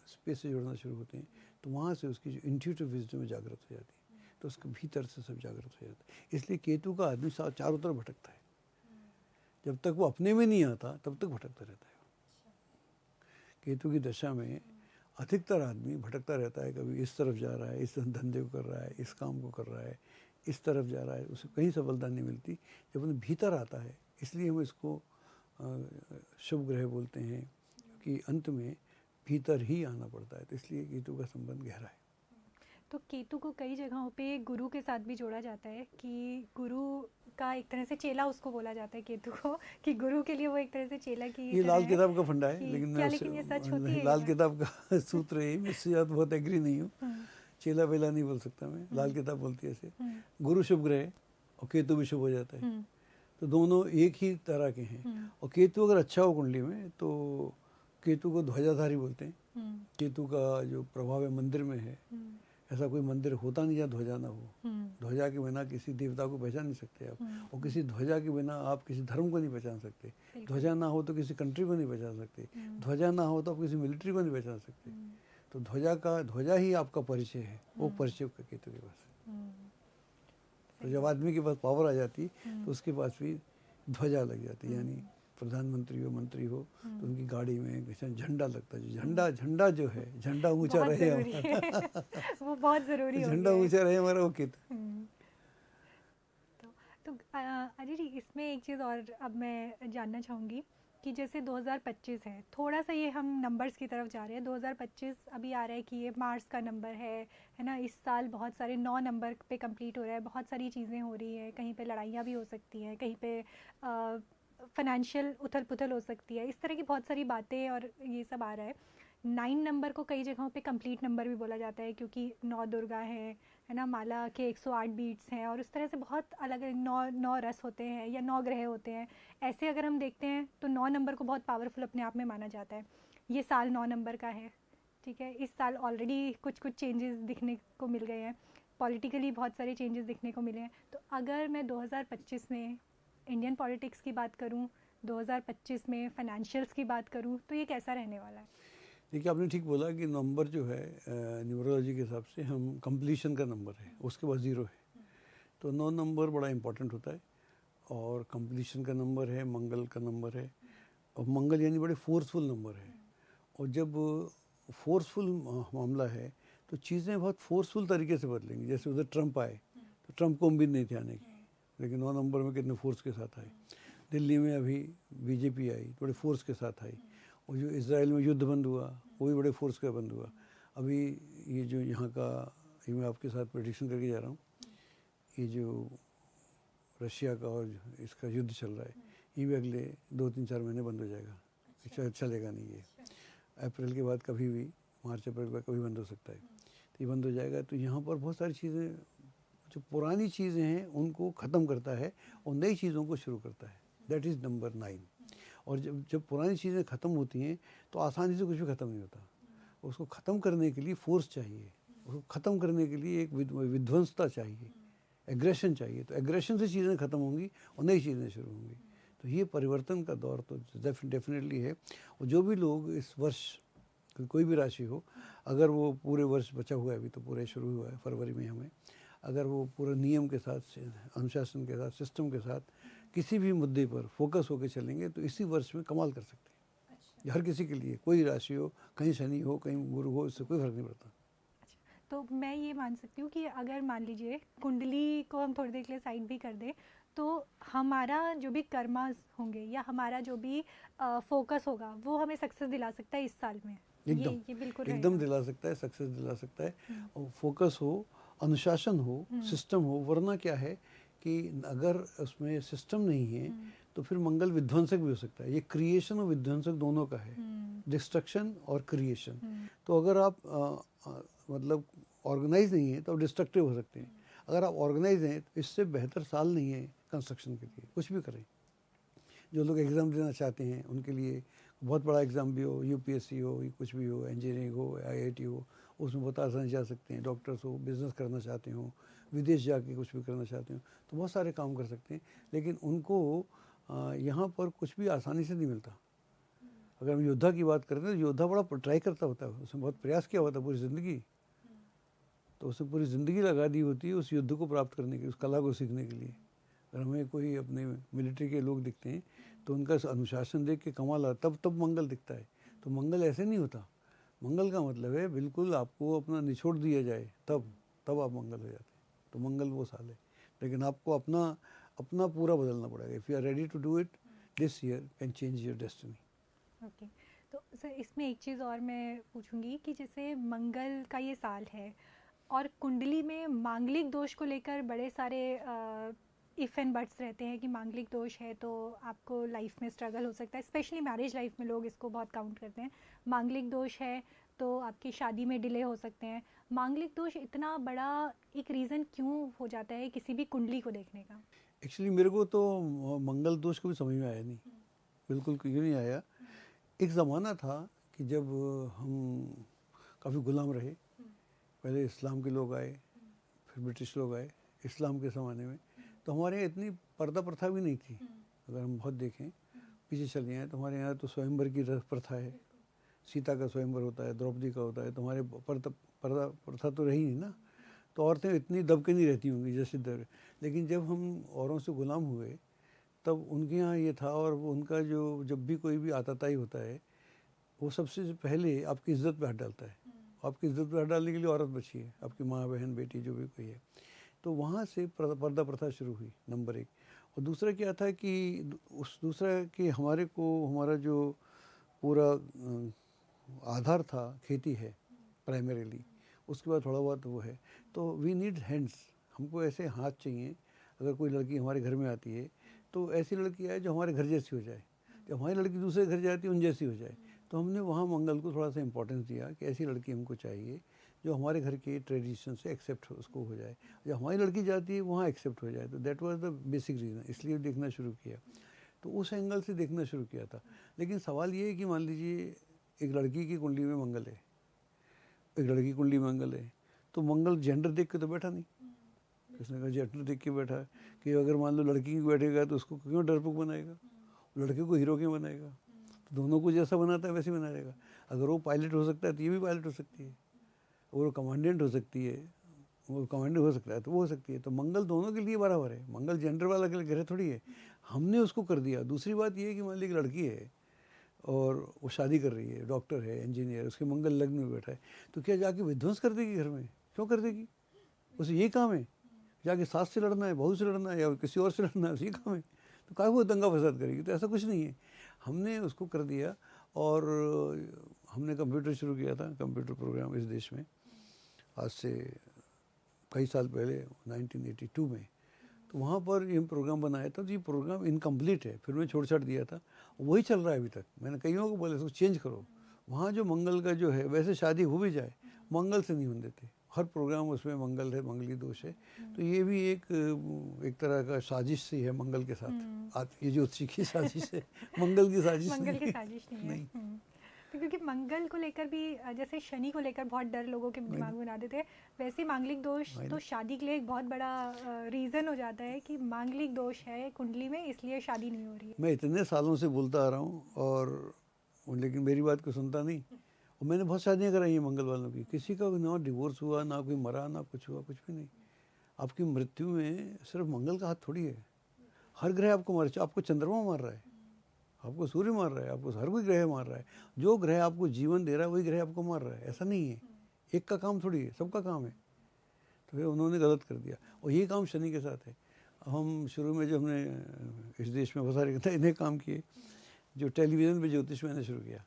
स्पेस से जुड़ना शुरू होते हैं, तो वहाँ से उसकी जो इंट्यूटिव विजडम जागृत हो जाती है, तो उसके भीतर से सब जागृत हो जाता है। इसलिए केतु का आदमी चारों तरफ भटकता है, जब तक वो अपने में नहीं आता तब तक भटकता रहता है। केतु की दशा में अधिकतर आदमी भटकता रहता है, कभी इस तरफ जा रहा है, इस धंधे को कर रहा है, इस काम को कर रहा है, इस तरफ जा रहा है, उसे कहीं सफलता नहीं मिलती। जब उन्हें भीतर आता है, इसलिए हम इसको शुभ ग्रह बोलते हैं, कि अंत में भीतर ही आना पड़ता है, तो इसलिए केतु का संबंध गहरा है। तो केतु को कई जगहों पे गुरु के साथ भी जोड़ा जाता है, कि गुरु का एक तरह से चेला उसको बोला जाता है केतु को, कि गुरु के लिए वो एक तरह से चेला की ये लाल किताब का फंडा है, लेकिन क्या, लेकिन ये सच होती है? लाल किताब का सूत्र है, मैं इससे ज़्यादा बहुत एग्री नहीं हूँ। चेला वेला नहीं बोल सकता मैं, लाल किताब बोलती है ऐसे। गुरु शुभ ग्रह और केतु भी शुभ हो जाता है, तो दोनों एक ही तरह के हैं। और केतु अगर अच्छा हो कुंडली में तो केतु को ध्वजाधारी बोलते हैं। केतु का जो प्रभाव है मंदिर में है, ऐसा कोई मंदिर होता नहीं जहाँ ध्वजा ना हो। ध्वजा के बिना किसी देवता को पहचान नहीं सकते आप, और किसी ध्वजा के बिना आप किसी धर्म को नहीं पहचान सकते। ध्वजा ना हो तो किसी कंट्री को नहीं पहचान सकते, ध्वजा ना हो तो आप किसी मिलिट्री को नहीं पहचान सकते। तो ध्वजा ही आपका परिचय है, वो परिचय केतु के पास है। तो जब आदमी के पास पावर आ जाती तो उसके पास भी ध्वजा लग जाती, यानी प्रधानमंत्री हो, मंत्री हो, तो उनकी गाड़ी में झंडा लगता है। झंडा जो है, झंडा ऊंचा रहे वो बहुत ज़रूरी है, झंडा ऊंचा रहे हमारा, वो केतु। तो अजय जी, इसमें एक चीज़ और अब मैं जानना चाहूँगी कि जैसे 2025 है, थोड़ा सा ये हम नंबर्स की तरफ जा रहे हैं। 2025 अभी आ रहा है कि ये मार्स का नंबर है ना। इस साल बहुत सारे 9 नंबर पे कंप्लीट हो रहा है, बहुत सारी चीज़ें हो रही है, कहीं पे लड़ाइयाँ भी हो सकती हैं, कहीं पे फाइनेंशियल उथल पुथल हो सकती है, इस तरह की बहुत सारी बातें और ये सब आ रहा है। 9 नंबर को कई जगहों पे कंप्लीट नंबर भी बोला जाता है, क्योंकि 9 दुर्गा है ना, माला के 108 बीट्स हैं, और उस तरह से बहुत अलग अलग 9 रस होते हैं या 9 ग्रह होते हैं। ऐसे अगर हम देखते हैं तो 9 नंबर को बहुत पावरफुल अपने आप में माना जाता है। ये साल 9 नंबर का है, ठीक है। इस साल ऑलरेडी कुछ चेंजेस दिखने को मिल गए हैं, पॉलिटिकली बहुत सारे चेंजेस दिखने को मिले हैं। तो अगर मैं 2025 में इंडियन पॉलिटिक्स की बात करूं, 2025 में फाइनेंशियल्स की बात करूं, तो ये कैसा रहने वाला है? देखिए, आपने ठीक बोला कि नंबर जो है न्यूमरोलॉजी के हिसाब से हम कंप्लीशन का नंबर है, उसके बाद 0 है। तो 9 नंबर बड़ा इम्पोर्टेंट होता है, और कंप्लीशन का नंबर है, मंगल का नंबर है। और मंगल यानी बड़े फोर्सफुल नंबर है। और जब फोर्सफुल मामला है तो चीज़ें बहुत फोर्सफुल तरीके से बदलेंगी। जैसे उधर ट्रंप आए तो ट्रंप को उम्मीद नहीं थी आने की, लेकिन 9 नंबर में कितने फोर्स के साथ आए। दिल्ली में अभी बीजेपी आई, बड़े फोर्स के साथ आई। और जो इसराइल में युद्ध बंद हुआ वो भी बड़े फोर्स का बंद हुआ। अभी ये जो यहाँ का, ये मैं आपके साथ प्रेडिक्शन करके जा रहा हूँ, ये जो रशिया का और इसका युद्ध चल रहा है, ये भी अगले 2-3-4 महीने बंद हो जाएगा। अच्छा चलेगा नहीं ये। अप्रैल के बाद कभी भी, मार्च अप्रैल के बाद कभी बंद हो सकता है। तो ये बंद हो जाएगा। तो यहाँ पर बहुत सारी चीज़ें, जो पुरानी चीज़ें हैं उनको ख़त्म करता है और नई चीज़ों को शुरू करता है। That is number 9। और जब जब पुरानी चीज़ें ख़त्म होती हैं तो आसानी से कुछ भी ख़त्म नहीं होता। उसको ख़त्म करने के लिए फोर्स चाहिए, उसको ख़त्म करने के लिए एक विध्वंसता चाहिए, एग्रेशन चाहिए। तो एग्रेशन से चीज़ें ख़त्म होंगी और नई चीज़ें शुरू होंगी। तो ये परिवर्तन का दौर तो डेफिनेटली है। और जो भी लोग इस वर्ष, कोई भी राशि हो, अगर वो पूरे वर्ष बचा हुआ है, अभी तो पूरे शुरू हुआ है फरवरी में हमें, अगर वो पूरे नियम के साथ, अनुशासन के साथ, सिस्टम के साथ किसी भी मुद्दे पर फोकस होकर चलेंगे तो इसी वर्ष में कमाल कर सकते हैं। ये हर किसी के लिए, कोई राशि हो, कहीं शनि हो, कहीं गुरु हो, इससे कोई फर्क नहीं पड़ता। तो मैं ये मान सकती हूँ कि अगर मान लीजिए कुंडली को हम थोड़ी देर के लिए साइड भी कर दें तो हमारा जो भी कर्मास होंगे या हमारा जो भी फोकस होगा वो हमें सक्सेस दिला सकता है इस साल में। ये बिल्कुल एकदम दिला सकता है, सक्सेस दिला सकता है। और फोकस हो, अनुशासन हो, सिस्टम हो। वरना क्या है कि अगर उसमें सिस्टम नहीं है तो फिर मंगल विध्वंसक भी हो सकता है। ये क्रिएशन और विध्वंसक दोनों का है, डिस्ट्रक्शन और क्रिएशन। तो अगर आप मतलब ऑर्गेनाइज नहीं है तो आप डिस्ट्रक्टिव हो सकते हैं। अगर आप ऑर्गेनाइज हैं तो इससे बेहतर साल नहीं है कंस्ट्रक्शन के लिए। कुछ भी करें, जो लोग एग्ज़ाम देना चाहते हैं उनके लिए बहुत बड़ा एग्ज़ाम भी हो, यूपीएससी हो, कुछ भी हो, इंजीनियरिंग हो, आईआईटी हो, उसमें बहुत आसानी जा सकते हैं। डॉक्टर्स हो, बिज़नेस करना चाहते हो, विदेश जाके कुछ भी करना चाहते हो, तो बहुत सारे काम कर सकते हैं। लेकिन उनको यहाँ पर कुछ भी आसानी से नहीं मिलता। अगर हम योद्धा की बात करें तो योद्धा बड़ा ट्राई करता होता है, उसने बहुत प्रयास किया होता है पूरी ज़िंदगी। तो उसने पूरी ज़िंदगी लगा दी होती है उस युद्ध को प्राप्त करने की, उस कला को सीखने के लिए। अगर हमें कोई अपने मिलिट्री के लोग दिखते हैं तो उनका अनुशासन देख के कमाल आता, तब मंगल दिखता है। तो मंगल ऐसे नहीं होता। मंगल का मतलब है बिल्कुल आपको अपना निचोड़ दिया जाए, तब आप मंगल हो जाते हैं। तो मंगल वो साल है। लेकिन आपको अपना पूरा बदलना पड़ेगा। If you are ready to do it, this year can change your destiny. Okay, तो सर इसमें एक चीज़ और मैं पूछूंगी कि जैसे मंगल का ये साल है और कुंडली में मांगलिक दोष को लेकर बड़े सारे इफ़ एंड बट्स रहते हैं कि मांगलिक दोष है तो आपको लाइफ में स्ट्रगल हो सकता है। स्पेशली मैरिज लाइफ में लोग इसको बहुत काउंट करते हैं। मांगलिक दोष है तो आपकी शादी में डिले हो सकते हैं। मांगलिक दोष इतना बड़ा एक रीज़न क्यों हो जाता है किसी भी कुंडली को देखने का? एक्चुअली मेरे को तो मंगल दोष कभी समझ में आया नहीं, बिल्कुल क्यों नहीं आया। एक ज़माना था कि जब हम काफ़ी गुलाम रहे। पहले इस्लाम के लोग आए, फिर ब्रिटिश लोग आए इस्लाम के ज़माने में। तो हमारे यहाँ इतनी पर्दा प्रथा भी नहीं थी। अगर हम बहुत देखें, पीछे चले जाएँ तो हमारे यहाँ तो स्वयंवर की प्रथा है। सीता का स्वयंवर होता है, द्रौपदी का होता है। तो हमारे पर्दा प्रथा तो रही नहीं ना। तो औरतें इतनी दब के नहीं रहती होंगी जैसे दर। लेकिन जब हम औरों से गुलाम हुए तब उनके यहाँ ये था। और उनका जो जब भी कोई भी आताताई होता है वो सबसे पहले आपकी इज्जत पे हाथ डालता है। आपकी इज्जत पे हाथ डालने के लिए औरत बची है, आपकी माँ, बहन, बेटी जो भी कोई है। तो वहाँ से पर्दा प्रथा शुरू हुई, नंबर 1। और दूसरा क्या था कि दूसरा कि हमारा जो पूरा आधार था खेती है प्राइमरीली, उसके बाद थोड़ा बहुत वो है। तो वी नीड हैंड्स, हमको ऐसे हाथ चाहिए। अगर कोई लड़की हमारे घर में आती है तो ऐसी लड़की आए जो हमारे घर जैसी हो जाए। जब हमारी लड़की दूसरे घर जाती है उन जैसी हो जाए। तो हमने वहाँ मंगल को थोड़ा सा इम्पोर्टेंस दिया कि ऐसी लड़की हमको चाहिए जो हमारे घर के ट्रेडिशन से एक्सेप्ट उसको हो जाए। जब हमारी लड़की जाती है वहाँ एक्सेप्ट हो जाए। तो that was the basic reason, इसलिए देखना शुरू किया। तो उस एंगल से देखना शुरू किया था। लेकिन सवाल ये है कि मान लीजिए एक लड़की की कुंडली में मंगल है, एक लड़की की कुंडली में मंगल है, तो मंगल जेंडर देख के तो बैठा नहीं। किसने कहा जेंडर देख के बैठा है कि अगर मान लो लड़की की बैठेगा तो उसको क्यों डरपोक बनाएगा, लड़के को हीरो क्यों बनाएगा? तो दोनों को जैसा बनाता है वैसे ही बनाएगा। अगर वो पायलट हो सकता है तो ये भी पायलट हो सकती है, और वो कमांडेंट हो सकती है, वो कमांडर हो सकता है तो वो हो सकती है। तो मंगल दोनों के लिए बराबर है, मंगल जेंडर वाला के लिए ग्रह थोड़ी है। हमने उसको कर दिया। दूसरी बात ये है कि मान लीजिए एक लड़की है और वो शादी कर रही है, डॉक्टर है, इंजीनियर, उसके मंगल लग्न में बैठा है, तो क्या जाके विध्वंस कर देगी घर में? क्यों कर देगी? उसे यही काम है, जाके सास से लड़ना है, बहू से लड़ना है, या किसी और से लड़ना है, उसी काम है। तो काहे वो दंगा फसाद करेगी? तो ऐसा कुछ नहीं है। हमने उसको कर दिया। और हमने कंप्यूटर शुरू किया था, कंप्यूटर प्रोग्राम इस देश में आज से कई साल पहले 1982 में। तो वहाँ पर ये प्रोग्राम बनाया था। तो ये प्रोग्राम इनकम्प्लीट है, फिर मैं छोड़ छाड़ दिया था, वही चल रहा है अभी तक। मैंने कईयों को बोला इसको चेंज करो। वहाँ जो मंगल का जो है, वैसे शादी हो भी जाए मंगल से नहीं होने देते। हर प्रोग्राम उसमें मंगल है, मंगली दोष है। तो ये भी एक तरह का साजिश सी है मंगल के साथ। आज ये ज्योतिषी की साजिश है, मंगल की साजिश मंगल की नहीं। साजिश नहीं है। तो क्योंकि मंगल को लेकर भी जैसे शनि को लेकर बहुत डर लोगों के दिमाग में बना देते हैं, वैसे ही मांगलिक दोष तो शादी के लिए एक बहुत बड़ा रीज़न हो जाता है कि मांगलिक दोष है कुंडली में, इसलिए शादी नहीं हो रही है। मैं इतने सालों से बोलता आ रहा हूँ, और लेकिन मेरी बात को सुनता नहीं। और मैंने बहुत शादियाँ कराई हैं मंगल वालों की, किसी का ना डिवोर्स हुआ, ना कोई मरा, ना कुछ हुआ, कुछ भी नहीं। आपकी मृत्यु में सिर्फ मंगल का हाथ थोड़ी है। हर ग्रह आपको मार, आपको चंद्रमा मार रहा है, आपको सूर्य मार रहा है, आपको हर कोई ग्रह मार रहा है। जो ग्रह आपको जीवन दे रहा है वही ग्रह आपको मार रहा है। ऐसा नहीं है, एक का काम थोड़ी है, सबका काम है। तो फिर उन्होंने गलत कर दिया, और यही काम शनि के साथ है। हम शुरू में जब हमने इस देश में बहुत सारे इन्हें काम किए, जो टेलीविज़न पे ज्योतिष मैंने शुरू किया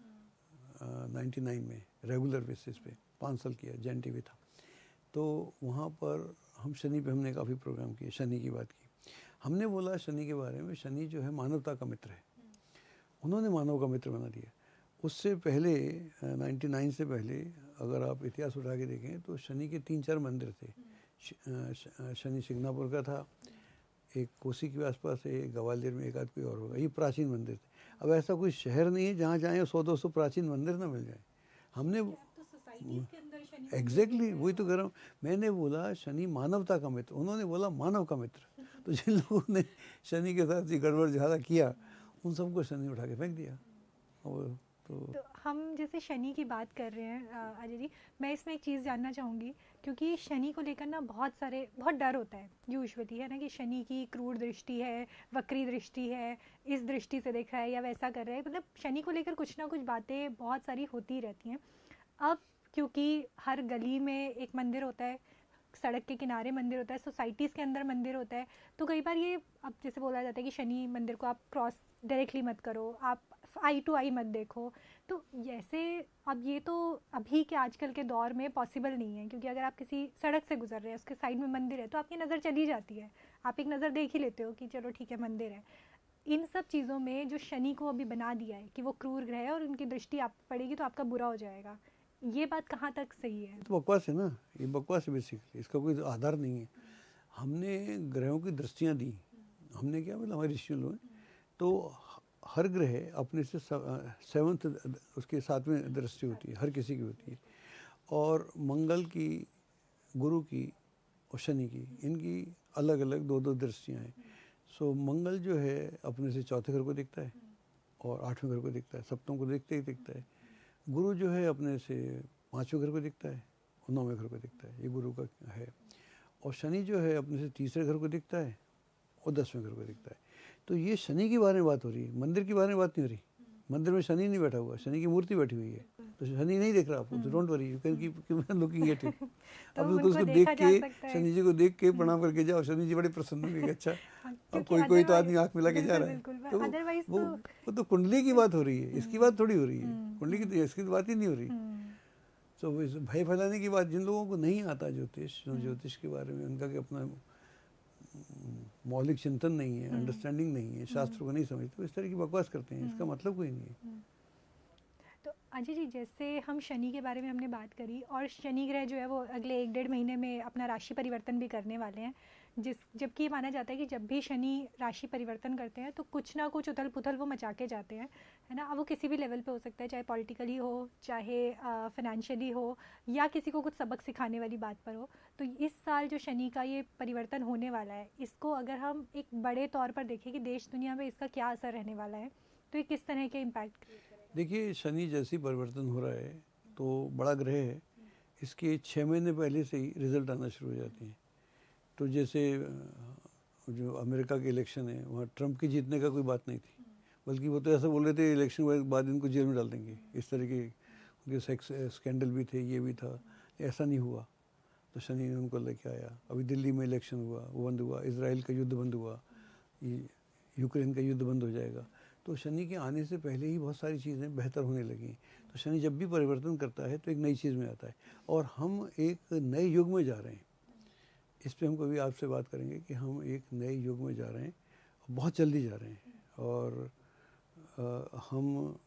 99 में रेगुलर बेसिस पे 5 साल किया, जैन टीवी था। तो वहाँ पर हम शनि पे हमने काफ़ी प्रोग्राम किए, शनि की बात की। हमने बोला शनि के बारे में, शनि जो है मानवता का मित्र है। उन्होंने मानव का मित्र बना दिया। उससे पहले 99 से पहले अगर आप इतिहास उठा के देखें तो शनि के 3-4 मंदिर थे। शनि सिंगनापुर का था, एक कोसी के आसपास है, ग्वालियर में एक आध कोई और होगा। ये प्राचीन मंदिर थे। अब ऐसा कोई शहर नहीं है जहाँ जाएँ 100-200 प्राचीन मंदिर ना मिल जाए। हमने एग्जैक्टली वही तो कह रहा हूँ। मैंने बोला शनि मानवता का मित्र, उन्होंने बोला मानव का मित्र। तो जिन लोगों ने शनि के साथ ये गड़बड़ ज़्यादा किया, उन सबको शनि उठा के फेंक दिया। और तो हम जैसे शनि की बात कर रहे हैं अजय जी, मैं इसमें एक चीज़ जानना चाहूँगी, क्योंकि शनि को लेकर ना बहुत डर होता है यूजुअली, है ना, कि शनि की क्रूर दृष्टि है, वक्री दृष्टि है, इस दृष्टि से देख रहा है या वैसा कर रहा है। मतलब शनि को लेकर कुछ ना कुछ बातें बहुत सारी होती रहती हैं। अब क्योंकि हर गली में एक मंदिर होता है, सड़क के किनारे मंदिर होता है, सोसाइटीज़ के अंदर मंदिर होता है, तो कई बार ये अब जैसे बोला जाता है कि शनि मंदिर को आप क्रॉस डायरेक्टली मत करो, आप आई टू आई मत देखो। तो जैसे अब ये तो अभी के आजकल के दौर में पॉसिबल नहीं है, क्योंकि अगर आप किसी सड़क से गुजर रहे हैं, उसके साइड में मंदिर है, तो आपकी नज़र चली जाती है, आप एक नज़र देख ही लेते हो कि चलो ठीक है मंदिर है। इन सब चीज़ों में जो शनि को अभी बना दिया है कि वो क्रूर ग्रह है और उनकी दृष्टि आप पड़ेगी तो आपका बुरा हो जाएगा, ये बात कहाँ तक सही है? तो बकवास है ना, ये बकवास है बेसिकली, इसका कोई आधार नहीं है। हमने ग्रहों की दृष्टियाँ दी, हमने क्या मतलब हमारे ऋषि लोग, तो हर ग्रह अपने से 7th उसके 7वें दृष्टि होती है, हर किसी की होती है। और मंगल की, गुरु की और शनि की, इनकी अलग अलग 2-2 दृष्टियाँ हैं। सो मंगल जो है अपने से 4थे घर को देखता है और 8वें घर को देखता है, सप्तम को देखते ही देखता है। गुरु जो है अपने से 5वें घर को देखता है और 9वें घर को देखता है, ये गुरु का है। और शनि जो है अपने से 3रे घर को देखता है और 10वें घर को देखता है। तो ये शनि के बारे में बात हो रही है, मंदिर के बारे में बात नहीं हो रही। मंदिर में शनि नहीं बैठा हुआ, शनि की मूर्ति बैठी हुई है, तो शनि नहीं देख रहा आपको, तो don't worry, you can keep looking at it. अब उसको देख के, शनि जी को देख के प्रणाम करके जाओ, शनि जी बड़े प्रसन्न होंगे। अच्छा अब कोई तो आदमी आँख मिला के जा रहा है, तो वो तो कुंडली की बात हो रही है, इसकी बात थोड़ी हो रही है। कुंडली की इसकी बात ही नहीं हो रही। तो भय फैलाने की बात, जिन लोगों को नहीं आता ज्योतिष के बारे में, उनका कि अपना मौलिक चिंतन नहीं है, अंडरस्टैंडिंग नहीं है, शास्त्र को नहीं समझते, तो इस तरह की बकवास करते हैं, इसका मतलब कोई नहीं है। तो अजय जी, जैसे हम शनि के बारे में हमने बात करी, और शनि ग्रह जो है वो अगले 1-1.5 महीने में अपना राशि परिवर्तन भी करने वाले हैं, जबकि ये माना जाता है कि जब भी शनि राशि परिवर्तन करते हैं तो कुछ ना कुछ उथल पुथल वो मचा के जाते हैं, है ना। अब वो किसी भी लेवल पे हो सकता है, चाहे पॉलिटिकली हो, चाहे फाइनेंशियली हो, या किसी को कुछ सबक सिखाने वाली बात पर हो। तो इस साल जो शनि का ये परिवर्तन होने वाला है, इसको अगर हम एक बड़े तौर पर देखें कि देश दुनिया में इसका क्या असर रहने वाला है, तो ये किस तरह के इम्पैक्ट? देखिए, शनि जैसी परिवर्तन हो रहा है तो बड़ा ग्रह है, इसके 6 महीने पहले से ही रिज़ल्ट आना शुरू हो जाते हैं। तो जैसे जो अमेरिका के इलेक्शन है, वहाँ ट्रंप के जीतने का कोई बात नहीं थी, बल्कि वो तो ऐसा बोल रहे थे इलेक्शन के बाद इनको जेल में डाल देंगे। इस तरह के उनके सेक्स स्कैंडल भी थे, ये भी था। ऐसा नहीं हुआ, तो शनि ने उनको लेके आया। अभी दिल्ली में इलेक्शन हुआ, वो बंद हुआ। इसराइल का युद्ध बंद हुआ, यूक्रेन का युद्ध बंद हो जाएगा। तो शनि के आने से पहले ही बहुत सारी चीज़ें बेहतर होने लगी। तो शनि जब भी परिवर्तन करता है तो एक नई चीज़ में आता है, और हम एक नए युग में जा रहे हैं। इस पे हम कभी आपसे बात करेंगे कि हम एक नए युग में जा रहे हैं, बहुत जल्दी जा रहे हैं, और हम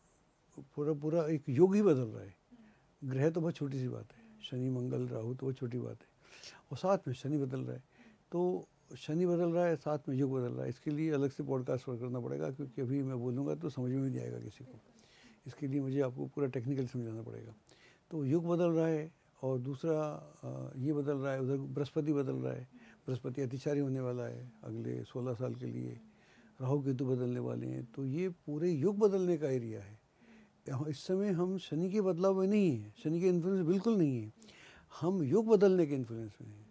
पूरा एक युग ही बदल रहा है। ग्रह तो बहुत छोटी सी बात है, शनि मंगल राहु तो बहुत छोटी बात है, और साथ में शनि बदल रहा है। तो शनि बदल रहा है, साथ में युग बदल रहा है। इसके लिए अलग से पॉडकास्ट करना पड़ेगा, क्योंकि अभी मैं बोलूँगा तो समझ में नहीं आएगा किसी को। इसके लिए मुझे आपको पूरा टेक्निकल समझाना पड़ेगा। तो युग बदल रहा है, और दूसरा ये बदल रहा है, उधर बृहस्पति बदल रहा है। बृहस्पति अतिचारी होने वाला है अगले 16 साल के लिए। राहु केतु बदलने वाले हैं। तो ये पूरे युग बदलने का एरिया है। इस समय हम शनि के बदलाव में नहीं हैं, शनि के इन्फ्लुएंस बिल्कुल नहीं है, हम युग बदलने के इन्फ्लुएंस में हैं।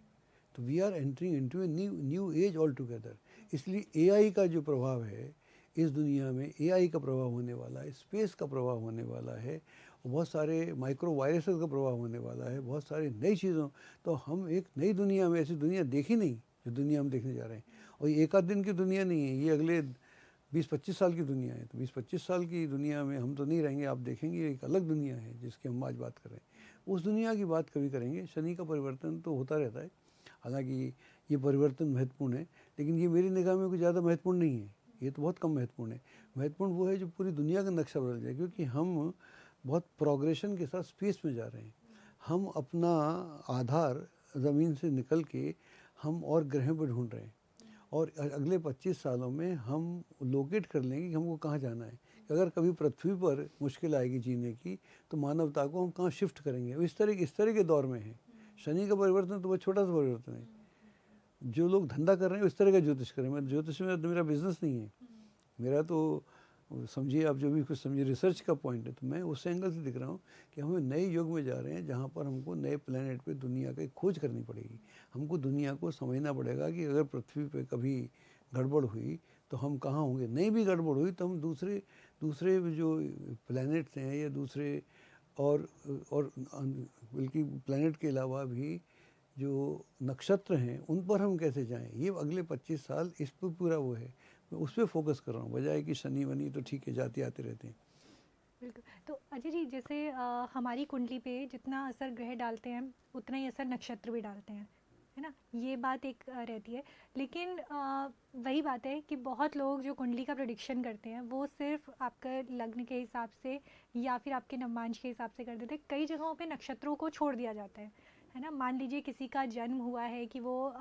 तो we are entering into a new age ऑल टुगेदर। इसलिए एआई का जो प्रभाव है इस दुनिया में, एआई का प्रभाव होने वाला है, स्पेस का प्रभाव होने वाला है, बहुत सारे माइक्रो वायरसेस का प्रभाव होने वाला है, बहुत सारी नई चीज़ों। तो हम एक नई दुनिया में, ऐसी दुनिया देखी नहीं जो दुनिया हम देखने जा रहे हैं। और ये एक आध दिन की दुनिया नहीं है, ये अगले 20-25 साल की दुनिया है। तो 20-25 साल की दुनिया में हम तो नहीं रहेंगे, आप देखेंगे एक अलग दुनिया है जिसकी हम आज बात कर रहे हैं। उस दुनिया की बात कभी करेंगे। शनि का परिवर्तन तो होता रहता है, हालांकि ये परिवर्तन महत्वपूर्ण है, लेकिन ये मेरी निगाह में कुछ ज़्यादा महत्वपूर्ण नहीं है। ये तो बहुत कम महत्वपूर्ण है। महत्वपूर्ण वो है जो पूरी दुनिया का नक्शा बदल जाए, क्योंकि हम बहुत प्रोग्रेशन के साथ स्पेस में जा रहे हैं। हम अपना आधार ज़मीन से निकल के हम और ग्रहों पर ढूंढ रहे हैं, और अगले 25 सालों में हम लोकेट कर लेंगे कि हमको कहाँ जाना है। अगर कभी पृथ्वी पर मुश्किल आएगी जीने की, तो मानवता को हम कहाँ शिफ्ट करेंगे। इस तरह के दौर में है। शनि का परिवर्तन तो बहुत छोटा सा परिवर्तन है। जो लोग धंधा कर रहे हैं इस तरह का ज्योतिष करें। मैं ज्योतिष में तो मेरा बिजनेस नहीं है, मेरा तो समझिए आप जो भी कुछ समझिए रिसर्च का पॉइंट है। तो मैं उस एंगल से दिख रहा हूँ कि हमें नए युग में जा रहे हैं, जहाँ पर हमको नए प्लेनेट पे दुनिया की खोज करनी पड़ेगी। हमको दुनिया को समझना पड़ेगा कि अगर पृथ्वी पे कभी गड़बड़ हुई तो हम कहाँ होंगे। नहीं भी गड़बड़ हुई तो हम दूसरे जो प्लैनेट्स हैं या दूसरे और बल्कि प्लैनेट के अलावा भी जो नक्षत्र हैं उन पर हम कैसे जाएं। ये अगले 25 साल इस पर पूरा वो है, मैं उस पर फोकस कर रहा हूँ, बजाय कि शनि वनी तो ठीक है जाते आते रहते हैं। बिल्कुल। तो अजय जी, जैसे हमारी कुंडली पे जितना असर ग्रह डालते हैं उतना ही असर नक्षत्र भी डालते हैं, है ना। ये बात एक रहती है। लेकिन वही बात है कि बहुत लोग जो कुंडली का प्रेडिक्शन करते हैं वो सिर्फ आपका लग्न के हिसाब से या फिर आपके नवमांश के हिसाब से कर देते हैं। कई जगहों पे नक्षत्रों को छोड़ दिया जाता है ना। मान लीजिए किसी का जन्म हुआ है कि वो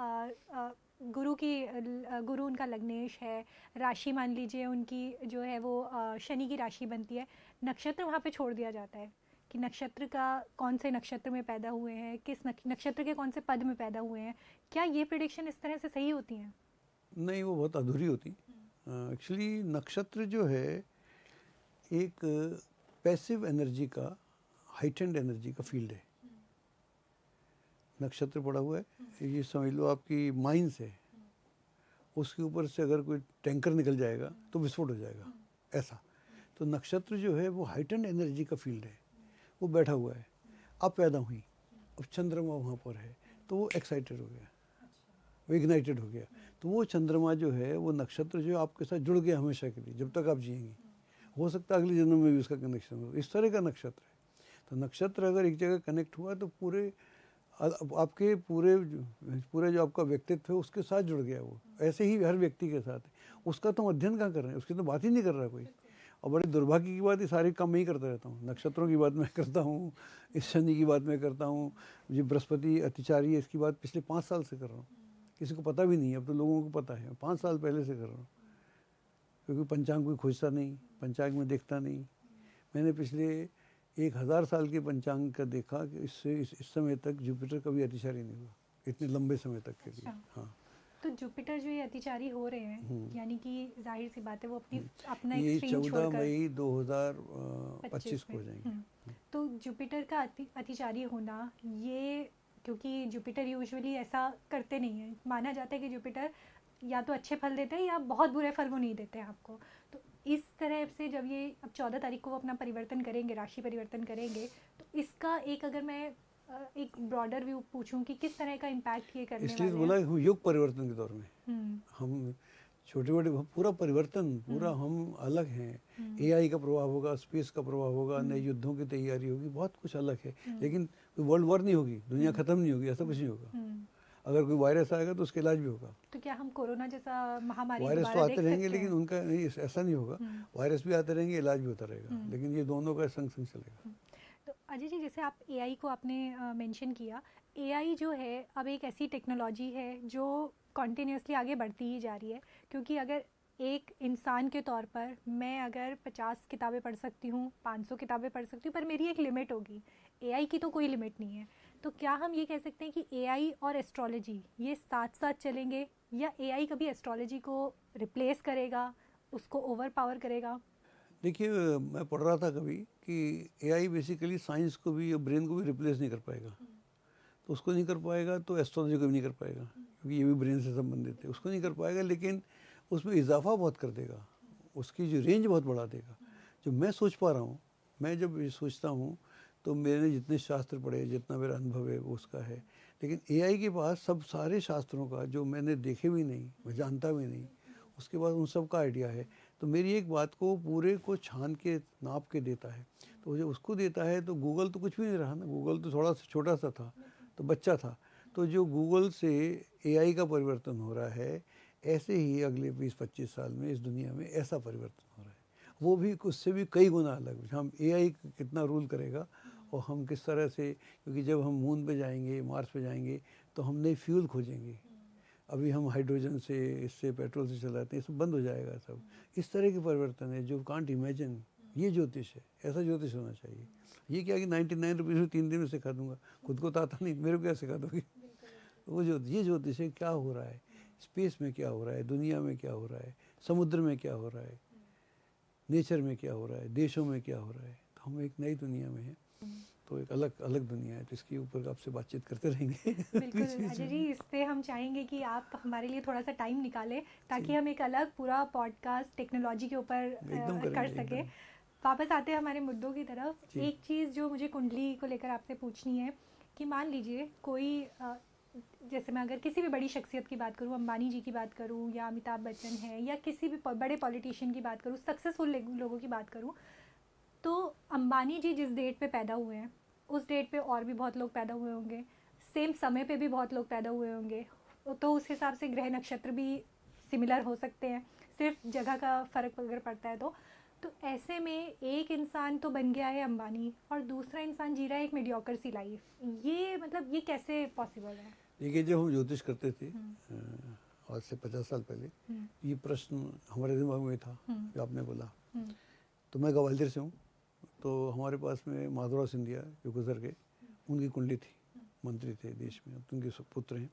गुरु उनका लग्नेश है, राशि मान लीजिए उनकी जो है वो शनि की राशि बनती है, नक्षत्र वहाँ पे छोड़ दिया जाता है कि नक्षत्र का कौन से नक्षत्र में पैदा हुए हैं, किस नक्षत्र के कौन से पद में पैदा हुए हैं। क्या ये प्रेडिक्शन इस तरह से सही होती हैं? नहीं, वो बहुत अधूरी होती। एक्चुअली नक्षत्र जो है एक पैसिव एनर्जी का, हाइटेंड एनर्जी का फील्ड है। नक्षत्र पड़ा हुआ है, ये समझ लो आपकी माइंस है, उसके ऊपर से अगर कोई टैंकर निकल जाएगा तो विस्फोट हो जाएगा, ऐसा। तो नक्षत्र जो है वो हाइटेंड एनर्जी का फील्ड है, वो बैठा हुआ है। अब पैदा हुई, अब चंद्रमा वहाँ पर है, तो वो एक्साइटेड हो गया, वो इग्नाइटेड हो गया। तो वो चंद्रमा जो है, वो नक्षत्र जो आपके साथ जुड़ गया हमेशा के लिए, जब तक आप जिएंगे। हो सकता है अगले जन्म में भी उसका कनेक्शन हो, इस तरह का नक्षत्र है। तो नक्षत्र अगर एक जगह कनेक्ट हुआ तो पूरे आपके पूरे जो आपका व्यक्तित्व है उसके साथ जुड़ गया। वो ऐसे ही हर व्यक्ति के साथ है। उसका तो हम अध्ययन कहाँ कर रहे हैं, उसकी तो बात ही नहीं कर रहा कोई। और बड़े दुर्भाग्य की बात, ये सारे काम मैं ही करता रहता हूँ। नक्षत्रों की बात मैं करता हूँ, इस शनि की बात मैं करता हूँ, ये बृहस्पति अतिचारी है इसकी बात पिछले 5 साल से कर रहा हूँ। किसी को पता भी नहीं है, अब तो लोगों को पता है। 5 साल पहले से कर रहा हूँ, क्योंकि पंचांग कोई खोजता नहीं, पंचांग में देखता नहीं। मैंने पिछले 1000 साल के पंचांग का देखा कि इस समय तक जुपिटर कभी अतिचारी नहीं हुआ, इतने लंबे समय तक के लिए। हाँ, तो जुपिटर जो ये अतिचारी हो रहे हैं, यानी कि जाहिर सी बात है वो अपना ये एक्सट्रीम 14 छोड़कर मई 2025 को हो जाएंगे। तो जुपिटर का अतिचारी होना, ये क्योंकि जुपिटर यूजुअली ऐसा करते नहीं है, माना जाता है कि जुपिटर या तो अच्छे फल देते हैं या बहुत बुरे फल वो नहीं देते हैं आपको। तो इस तरह से जब ये अब 14 तारीख को वो अपना परिवर्तन करेंगे, राशि परिवर्तन करेंगे, तो इसका एक अगर मैं एक ब्रॉडर व्यू पूछूं कि किस तरह का इम्पैक्ट ये करने इसलिए वाले बोला हैं। हम युग परिवर्तन के दौर में हम छोटे बड़े पूरा परिवर्तन, पूरा हम अलग हैं। एआई का प्रभाव होगा, स्पेस का प्रभाव होगा, नए युद्धों की तैयारी होगी, बहुत कुछ अलग है। लेकिन कोई वर्ल्ड वॉर नहीं होगी, दुनिया खत्म नहीं होगी, ऐसा कुछ नहीं होगा। अगर कोई वायरस आएगा तो उसका इलाज भी होगा। तो क्या हम कोरोना जैसा महामारी वायरस तो दोबारा आते देख रहेंगे, सकते लेकिन हैं? उनका नहीं, ऐसा नहीं होगा। वायरस भी आते रहेंगे, इलाज भी होता रहेगा, लेकिन ये दोनों का संग संग चलेगा। तो अजय जी, जैसे आप एआई को आपने मेंशन किया, एआई जो है अब एक ऐसी टेक्नोलॉजी है जो कॉन्टिन्यूसली आगे बढ़ती ही जा रही है। क्योंकि अगर एक इंसान के तौर पर मैं अगर 50 किताबें पढ़ सकती हूँ, 500 किताबें पढ़ सकती हूँ, पर मेरी एक लिमिट होगी। एआई की तो कोई लिमिट नहीं है। तो क्या हम ये कह सकते हैं कि एआई और एस्ट्रोलॉजी ये साथ साथ चलेंगे, या एआई कभी एस्ट्रोलॉजी को रिप्लेस करेगा, उसको ओवर पावर करेगा? देखिए, मैं पढ़ रहा था कभी कि एआई बेसिकली साइंस को भी और ब्रेन को भी रिप्लेस नहीं कर पाएगा। तो उसको नहीं कर पाएगा तो एस्ट्रोलॉजी को भी नहीं कर पाएगा, क्योंकि ये भी ब्रेन से संबंधित है। उसको नहीं कर पाएगा, लेकिन उसमें इजाफा बहुत कर देगा, उसकी जो रेंज बहुत बढ़ा देगा। जो मैं सोच पा रहा हूँ, मैं जब ये सोचता हूँ तो मैंने जितने शास्त्र पढ़े, जितना मेरा अनुभव है वो उसका है। लेकिन एआई के पास सब सारे शास्त्रों का, जो मैंने देखे भी नहीं, मैं जानता भी नहीं, उसके बाद उन सब का आइडिया है। तो मेरी एक बात को पूरे को छान के नाप के देता है। तो जब उसको देता है तो गूगल तो कुछ भी नहीं रहा ना, गूगल तो थोड़ा सा छोटा सा था, तो बच्चा था। तो जो गूगल से एआई का परिवर्तन हो रहा है, ऐसे ही अगले 20-25 साल में इस दुनिया में ऐसा परिवर्तन हो रहा है। वो भी उससे भी कई गुना अलग। हम एआई कितना रूल करेगा और हम किस तरह से, क्योंकि जब हम मून पे जाएंगे, मार्स पे जाएंगे, तो हम नई फ्यूल खोजेंगे। अभी हम हाइड्रोजन से, इससे पेट्रोल से चलाते हैं, सब बंद हो जाएगा सब। इस तरह के परिवर्तन है जो कांट इमेजिन। ये ज्योतिष है, ऐसा ज्योतिष होना चाहिए। ये क्या कि 99 रुपीज़ में 3 दिन में सिखा दूंगा, खुद को तो आता नहीं, मेरे को क्या सिखा दोगे? वो ये ज्योतिष है। क्या हो रहा है स्पेस में, क्या हो रहा है दुनिया में, क्या हो रहा है समुद्र में, क्या हो रहा है नेचर में, क्या हो रहा है देशों में, क्या हो रहा है। तो हम एक नई दुनिया में हैं, तो एक अलग अलग दुनिया है। तो इसके ऊपर आपसे बातचीत करते रहेंगे। बिल्कुल अजय जी, इस पे हम चाहेंगे कि आप हमारे लिए थोड़ा सा टाइम निकालें, ताकि हम एक अलग पूरा पॉडकास्ट टेक्नोलॉजी के ऊपर एकदम कर करेंगे, सके। एकदम। वापस आते हैं हमारे मुद्दों की तरफ। एक चीज़ जो मुझे कुंडली को लेकर आपसे पूछनी है कि मान लीजिए कोई जैसे मैं अगर किसी भी बड़ी शख्सियत की बात करूं, अंबानी जी की बात करूं, या अमिताभ बच्चन है, या किसी भी बड़े पॉलिटिशियन की बात करूं, सक्सेसफुल लोगों की बात करूं, तो अंबानी जी जिस डेट पे पैदा हुए हैं उस डेट पे और भी बहुत लोग पैदा हुए होंगे, सेम समय पे भी बहुत लोग पैदा हुए होंगे। तो उस हिसाब से ग्रह नक्षत्र भी सिमिलर हो सकते हैं, सिर्फ जगह का फ़र्क अगर पड़ता है तो ऐसे में एक इंसान तो बन गया है अंबानी और दूसरा इंसान जी रहा है एक मीडियोकर सी लाइफ। ये मतलब ये कैसे पॉसिबल है? देखिए, जब हम ज्योतिष करते थे आज से 50 साल पहले, ये प्रश्न हमारे दिमाग में था जो आपने बोला। तो मैं ग्वालियर से हूँ, तो हमारे पास में माधवराव सिंधिया जो गुजर गए, उनकी कुंडली थी, मंत्री थे देश में, उनके पुत्र हैं।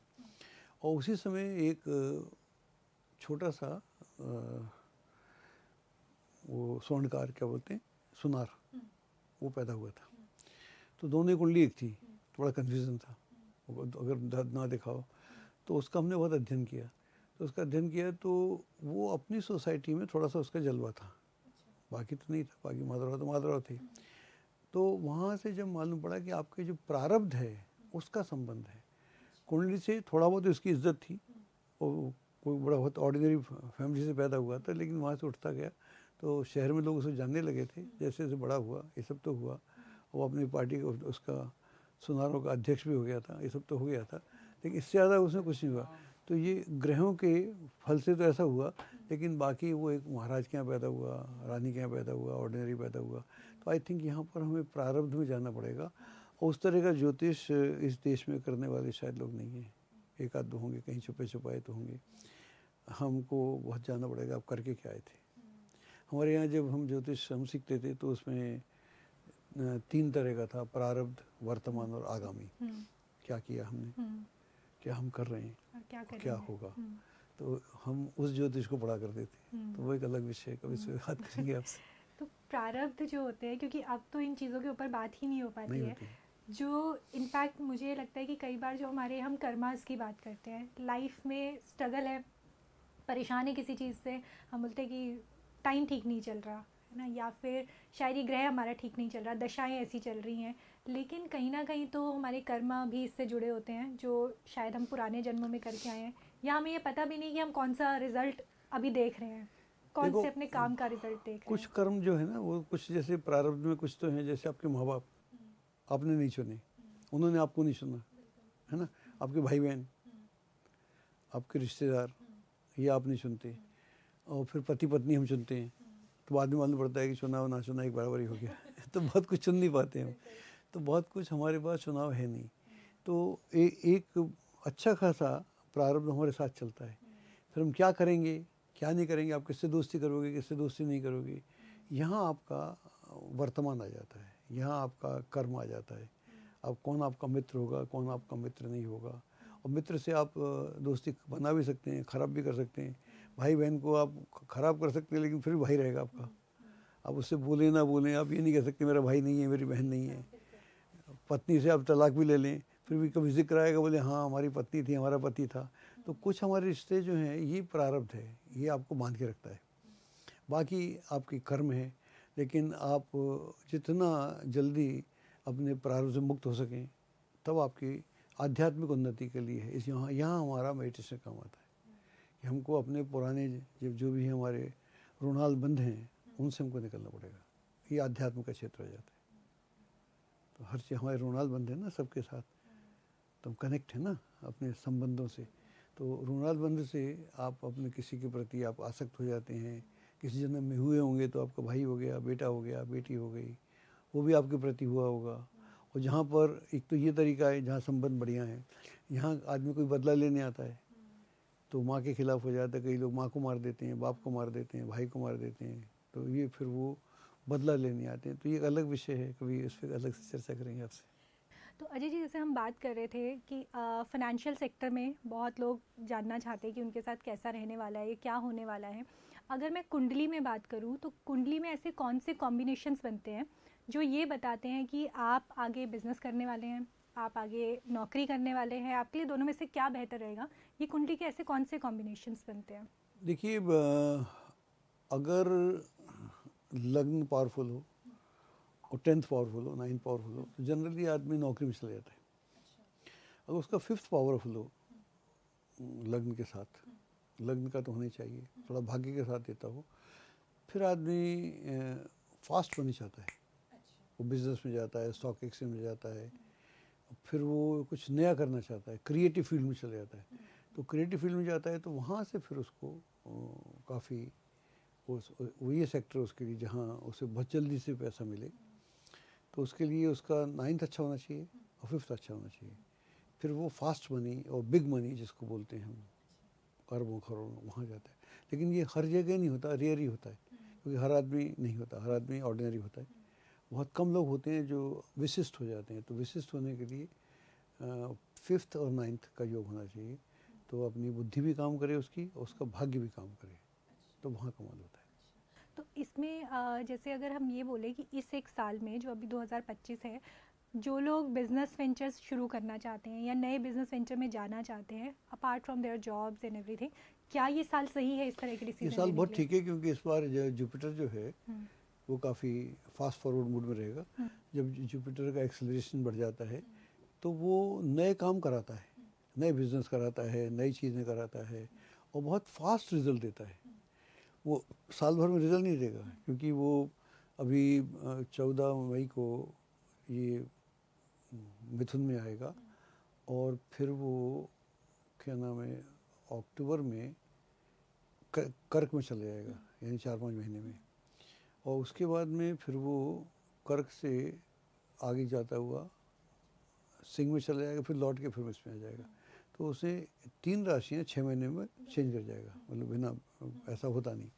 और उसी समय एक छोटा सा वो स्वर्णकार, क्या बोलते हैं, सुनार, वो पैदा हुआ था। तो दोनों की कुंडली एक थी, थोड़ा कन्फ्यूज़न था, अगर ना दिखाओ। तो उसका हमने बहुत अध्ययन किया। तो उसका अध्ययन किया तो वो अपनी सोसाइटी में थोड़ा सा उसका जलवा था, बाकी तो नहीं था। बाकी माधवराव तो माधवराव थे। तो वहाँ से जब मालूम पड़ा कि आपके जो प्रारब्ध है उसका संबंध है कुंडली से, थोड़ा बहुत उसकी इज्जत थी, और कोई बड़ा बहुत ऑर्डिनरी फैमिली से पैदा हुआ था, लेकिन वहाँ से उठता गया तो शहर में लोग उसे जानने लगे थे। जैसे जैसे बड़ा हुआ, ये सब तो हुआ, वो अपनी पार्टी को, उसका सुनारों का अध्यक्ष भी हो गया था, ये सब तो हो गया था, लेकिन इससे ज़्यादा उसमें कुछ नहीं हुआ। तो ये ग्रहों के फल से तो ऐसा हुआ, लेकिन बाकी वो एक महाराज के यहाँ पैदा हुआ, रानी के यहाँ पैदा हुआ, ऑर्डिनरी पैदा हुआ। तो आई थिंक यहाँ पर हमें प्रारब्ध में जाना पड़ेगा, और उस तरह का ज्योतिष इस देश में करने वाले शायद लोग नहीं हैं। एक आध दो होंगे, कहीं छुपे छुपाए तो होंगे। हमको बहुत जाना पड़ेगा, आप करके क्या आए थे। हमारे यहाँ जब हम ज्योतिष हम सीखते थे तो उसमें 3 तरह का था, प्रारब्ध, वर्तमान और आगामी। क्या किया हमने, क्या हम कर रहे हैं और क्या क्या करेंगे। होगा। तो हम उस ज्योतिष को पढ़ा करते थे, तो वो एक अलग विषय है, कभी इस पे बात करेंगे आपसे। तो प्रारब्ध जो होते हैं, क्योंकि अब तो इन चीज़ों के ऊपर बात ही नहीं हो पाती नहीं है, होती। जो इनफैक्ट मुझे लगता है कि कई बार जो हम कर्मास की बात करते हैं, लाइफ में स्ट्रगल है, परेशान है किसी चीज़ से, हम बोलते हैं कि टाइम ठीक नहीं चल रहा है ना, या फिर शायद ये ग्रह हमारा ठीक नहीं चल रहा, दशाएं ऐसी चल रही हैं, लेकिन कहीं ना कहीं तो हमारे कर्मा भी इससे जुड़े होते हैं जो शायद हम पुराने जन्मों में करके आए हैं, या हमें ये पता भी नहीं कि हम कौन सा रिजल्ट अभी देख रहे हैं, कौन देखो, से अपने काम का रिजल्ट देख रहे कुछ हैं। कर्म जो है ना, वो कुछ जैसे प्रारब्ध में कुछ तो हैं, जैसे आपके माँ बाप आपने नहीं चुने, उन्होंने आपको नहीं चुना, है ना। आपके भाई बहन, आपके रिश्तेदार, ये आप नहीं चुनते। और फिर पति पत्नी हम चुनते हैं, तो बाद में मालूम पड़ता है कि चुनाव ना चुना एक बराबर ही हो गया। तो बहुत कुछ चुन नहीं पाते हम, तो बहुत कुछ हमारे पास चुनाव है नहीं। तो एक अच्छा खासा प्रारब्ध हमारे साथ चलता है। फिर हम क्या करेंगे क्या नहीं करेंगे, आप किससे दोस्ती करोगे किससे दोस्ती नहीं करोगे, यहाँ आपका वर्तमान आ जाता है, यहाँ आपका कर्म आ जाता है। अब कौन आपका मित्र होगा कौन आपका मित्र नहीं होगा। और मित्र से आप दोस्ती बना भी सकते हैं, ख़राब भी कर सकते हैं। भाई बहन को आप ख़राब कर सकते हैं, लेकिन फिर भी भाई रहेगा आपका। आप उससे बोलें ना बोलें, आप ये नहीं कह सकते मेरा भाई नहीं है मेरी बहन नहीं है। पत्नी से आप तलाक भी ले लें, फिर भी कभी जिक्र आएगा, बोले हाँ हमारी पत्नी थी हमारा पति था। तो कुछ हमारे रिश्ते जो हैं ये प्रारब्ध है, ये आपको बांध के रखता है। बाकी आपकी कर्म है, लेकिन आप जितना जल्दी अपने प्रारब्ध से मुक्त हो सकें, तब आपकी आध्यात्मिक उन्नति के लिए है। इस यहाँ हमारा मेडिटेशन काम आता है कि हमको अपने पुराने जो भी हमारे ऋणाल बंध हैं उनसे हमको निकलना पड़ेगा। ये आध्यात्म का क्षेत्र हो जाता है। तो हर चीज़ हमारे ऋणाल बंध है ना सबके साथ, तो हम कनेक्ट है ना अपने संबंधों से। तो ऋणाल बंध से आप अपने किसी के प्रति आप आसक्त हो जाते हैं। किसी जन्म में हुए होंगे तो आपका भाई हो गया, बेटा हो गया, बेटी हो गई, वो भी आपके प्रति हुआ होगा। और जहाँ पर एक तो ये तरीका है जहाँ संबंध बढ़िया है, यहाँ आदमी कोई बदला लेने आता है तो माँ के खिलाफ हो जाता है। कई लोग माँ को मार देते हैं, बाप को मार देते हैं, भाई को मार देते हैं, तो ये फिर वो बदला लेने आते हैं। तो ये एक अलग विषय है, कभी इस पर अलग से चर्चा करेंगे आपसे। तो अजय जी, जैसे हम बात कर रहे थे कि फाइनेंशियल सेक्टर में बहुत लोग जानना चाहते हैं कि उनके साथ कैसा रहने वाला है, क्या होने वाला है। अगर मैं कुंडली में बात करूं तो कुंडली में ऐसे कौन से कॉम्बिनेशंस बनते हैं जो ये बताते हैं कि आप आगे बिजनेस करने वाले हैं, आप आगे नौकरी करने वाले हैं, आपके लिए दोनों में से क्या बेहतर रहेगा? ये कुंडली के ऐसे कौन से कॉम्बिनेशंस बनते हैं? देखिए, अगर लग्न पावरफुल हो और 10th पावरफुल हो, 9th पावरफुल हो, तो जनरली आदमी नौकरी में चला जाता है। अगर उसका 5th पावरफुल हो लग्न के साथ, लग्न का तो होना ही चाहिए, थोड़ा भाग्य के साथ देता हो, फिर आदमी फास्ट बनना चाहता है। वो बिजनेस में जाता है, स्टॉक एक्सचेंज में जाता है, फिर वो कुछ नया करना चाहता है, क्रिएटिव फील्ड में चले जाता है। तो क्रिएटिव फील्ड में जाता है तो वहाँ से फिर उसको काफ़ी वो ये सेक्टर उसके लिए जहाँ उसे बहुत जल्दी से पैसा मिले, तो उसके लिए उसका 9th अच्छा होना चाहिए और 5th अच्छा होना चाहिए। फिर वो फास्ट मनी और बिग मनी जिसको बोलते हैं हम, अरबों करोड़ों, वहाँ जाता है। लेकिन ये हर जगह नहीं होता, रेयर ही होता है, क्योंकि हर आदमी नहीं होता, हर आदमी ऑर्डिनरी होता है। बहुत कम लोग होते हैं जो विशिष्ट हो जाते हैं। तो विशिष्ट होने के लिए 5th और 9th का योग होना चाहिए। तो अपनी बुद्धि भी काम करे उसकी और उसका भाग्य भी काम करे, तो वहाँ कमाल होता है। तो इसमें जैसे अगर हम ये बोले कि इस एक साल में जो अभी 2025 है, जो लोग बिजनेस वेंचर्स शुरू करना चाहते हैं या नए बिजनेस वेंचर में जाना चाहते हैं, apart from their jobs and everything, क्या ये साल सही है इस तरह के डिसीजन ये लेने साल के बहुत लिए? ठीक है, क्योंकि इस बार जुपिटर जो है वो काफ़ी फास्ट फॉरवर्ड मूड में रहेगा। जब जुपिटर का एक्सेलरेशन बढ़ जाता है तो वो नए काम कराता है, नए बिजनेस कराता है, नई चीज़ें कराता है और बहुत फास्ट रिजल्ट देता है। वो साल भर में रिजल्ट नहीं देगा, क्योंकि वो अभी 14 मई को ये मिथुन में आएगा और फिर वो क्या नाम है अक्टूबर में कर्क में चले जाएगा, यानी 4-5 महीने में। और उसके बाद में फिर वो कर्क से आगे जाता हुआ सिंह में चला जाएगा, फिर लौट के फिर इसमें आ जाएगा। तो उसे 3 राशियाँ 6 महीने में चेंज कर जाएगा, मतलब बिना ऐसा होता नहीं।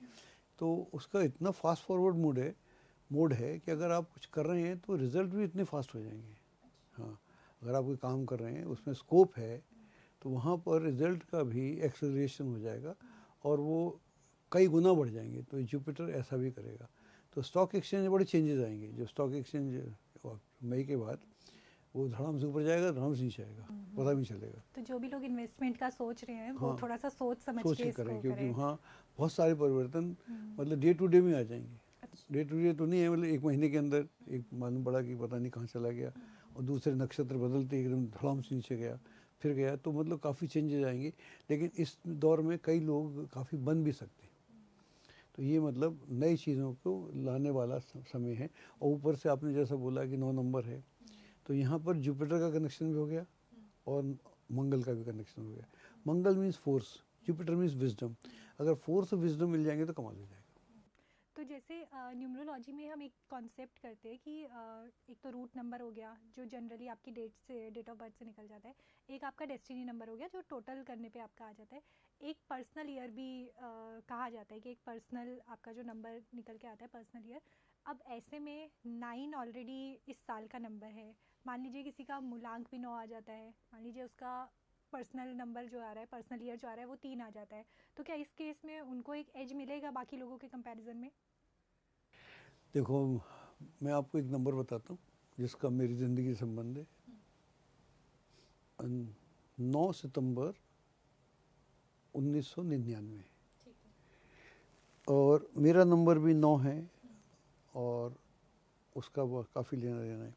तो उसका इतना फास्ट फॉरवर्ड मोड है कि अगर आप कुछ कर रहे हैं तो रिज़ल्ट भी इतने फास्ट हो जाएंगे। हाँ, अगर आप कोई काम कर रहे हैं उसमें स्कोप है तो वहाँ पर रिजल्ट का भी एक्सेलरेशन हो जाएगा और वो कई गुना बढ़ जाएंगे। तो जुपिटर ऐसा भी करेगा। तो स्टॉक एक्सचेंज में बड़े चेंजेस आएंगे। जो स्टॉक एक्सचेंज मई के बाद वो धड़ाम से ऊपर जाएगा, धड़ाम से नीचे आएगा, पता भी नहीं चलेगा। तो जो भी लोग इन्वेस्टमेंट का सोच रहे हैं वो हाँ, थोड़ा सा सोच समझ सोच के के इसको करें, क्योंकि करें। वहाँ बहुत सारे परिवर्तन मतलब डे टू डे में आ जाएंगे। डे टू डे तो नहीं है, मतलब एक महीने के अंदर एक मालूम पड़ा कि पता नहीं कहाँ चला गया और दूसरे नक्षत्र बदलते एकदम धड़ाम से नीचे गया, फिर गया। तो मतलब काफ़ी चेंजेस आएंगे। लेकिन इस दौर में कई लोग काफ़ी बन भी सकते हैं। तो ये मतलब नई चीज़ों को लाने वाला समय है। और ऊपर से आपने जैसा बोला कि 9 नंबर है, तो यहाँ पर जुपिटर का कनेक्शन भी हो गया और मंगल का भी कनेक्शन हो गया। Mangal means force, Jupiter means wisdom. अगर फोर्स और विजडम मिल जाएंगे तो कमाल हो जाएगा। तो जैसे न्यूमरोलॉजी में हम एक कॉन्सेप्ट करते हैं कि एक तो रूट नंबर हो गया जो जनरली आपकी डेट ऑफ बर्थ से निकल जाता है, एक आपका डेस्टिनी नंबर हो गया जो टोटल करने पे आपका आ जाता है, एक पर्सनल ईयर भी कहा जाता है कि एक पर्सनल आपका जो नंबर निकल के आता है पर्सनल ईयर। अब ऐसे में 9 ऑलरेडी इस साल का नंबर है। मान लीजिए किसी का मूलांक भी 9 आ जाता है, मान लीजिए उसका पर्सनल नंबर जो आ रहा है, पर्सनल ईयर जो आ रहा है वो 3 आ जाता है, तो क्या इस केस में उनको एक एज मिलेगा बाकी लोगों के कंपैरिजन में? देखो, मैं आपको एक नंबर बताता हूँ जिसका मेरी ज़िंदगी से संबंध है। 9 सितंबर 1999 और मेरा नंबर भी 9 है और उसका वो काफ़ी लेना देना है।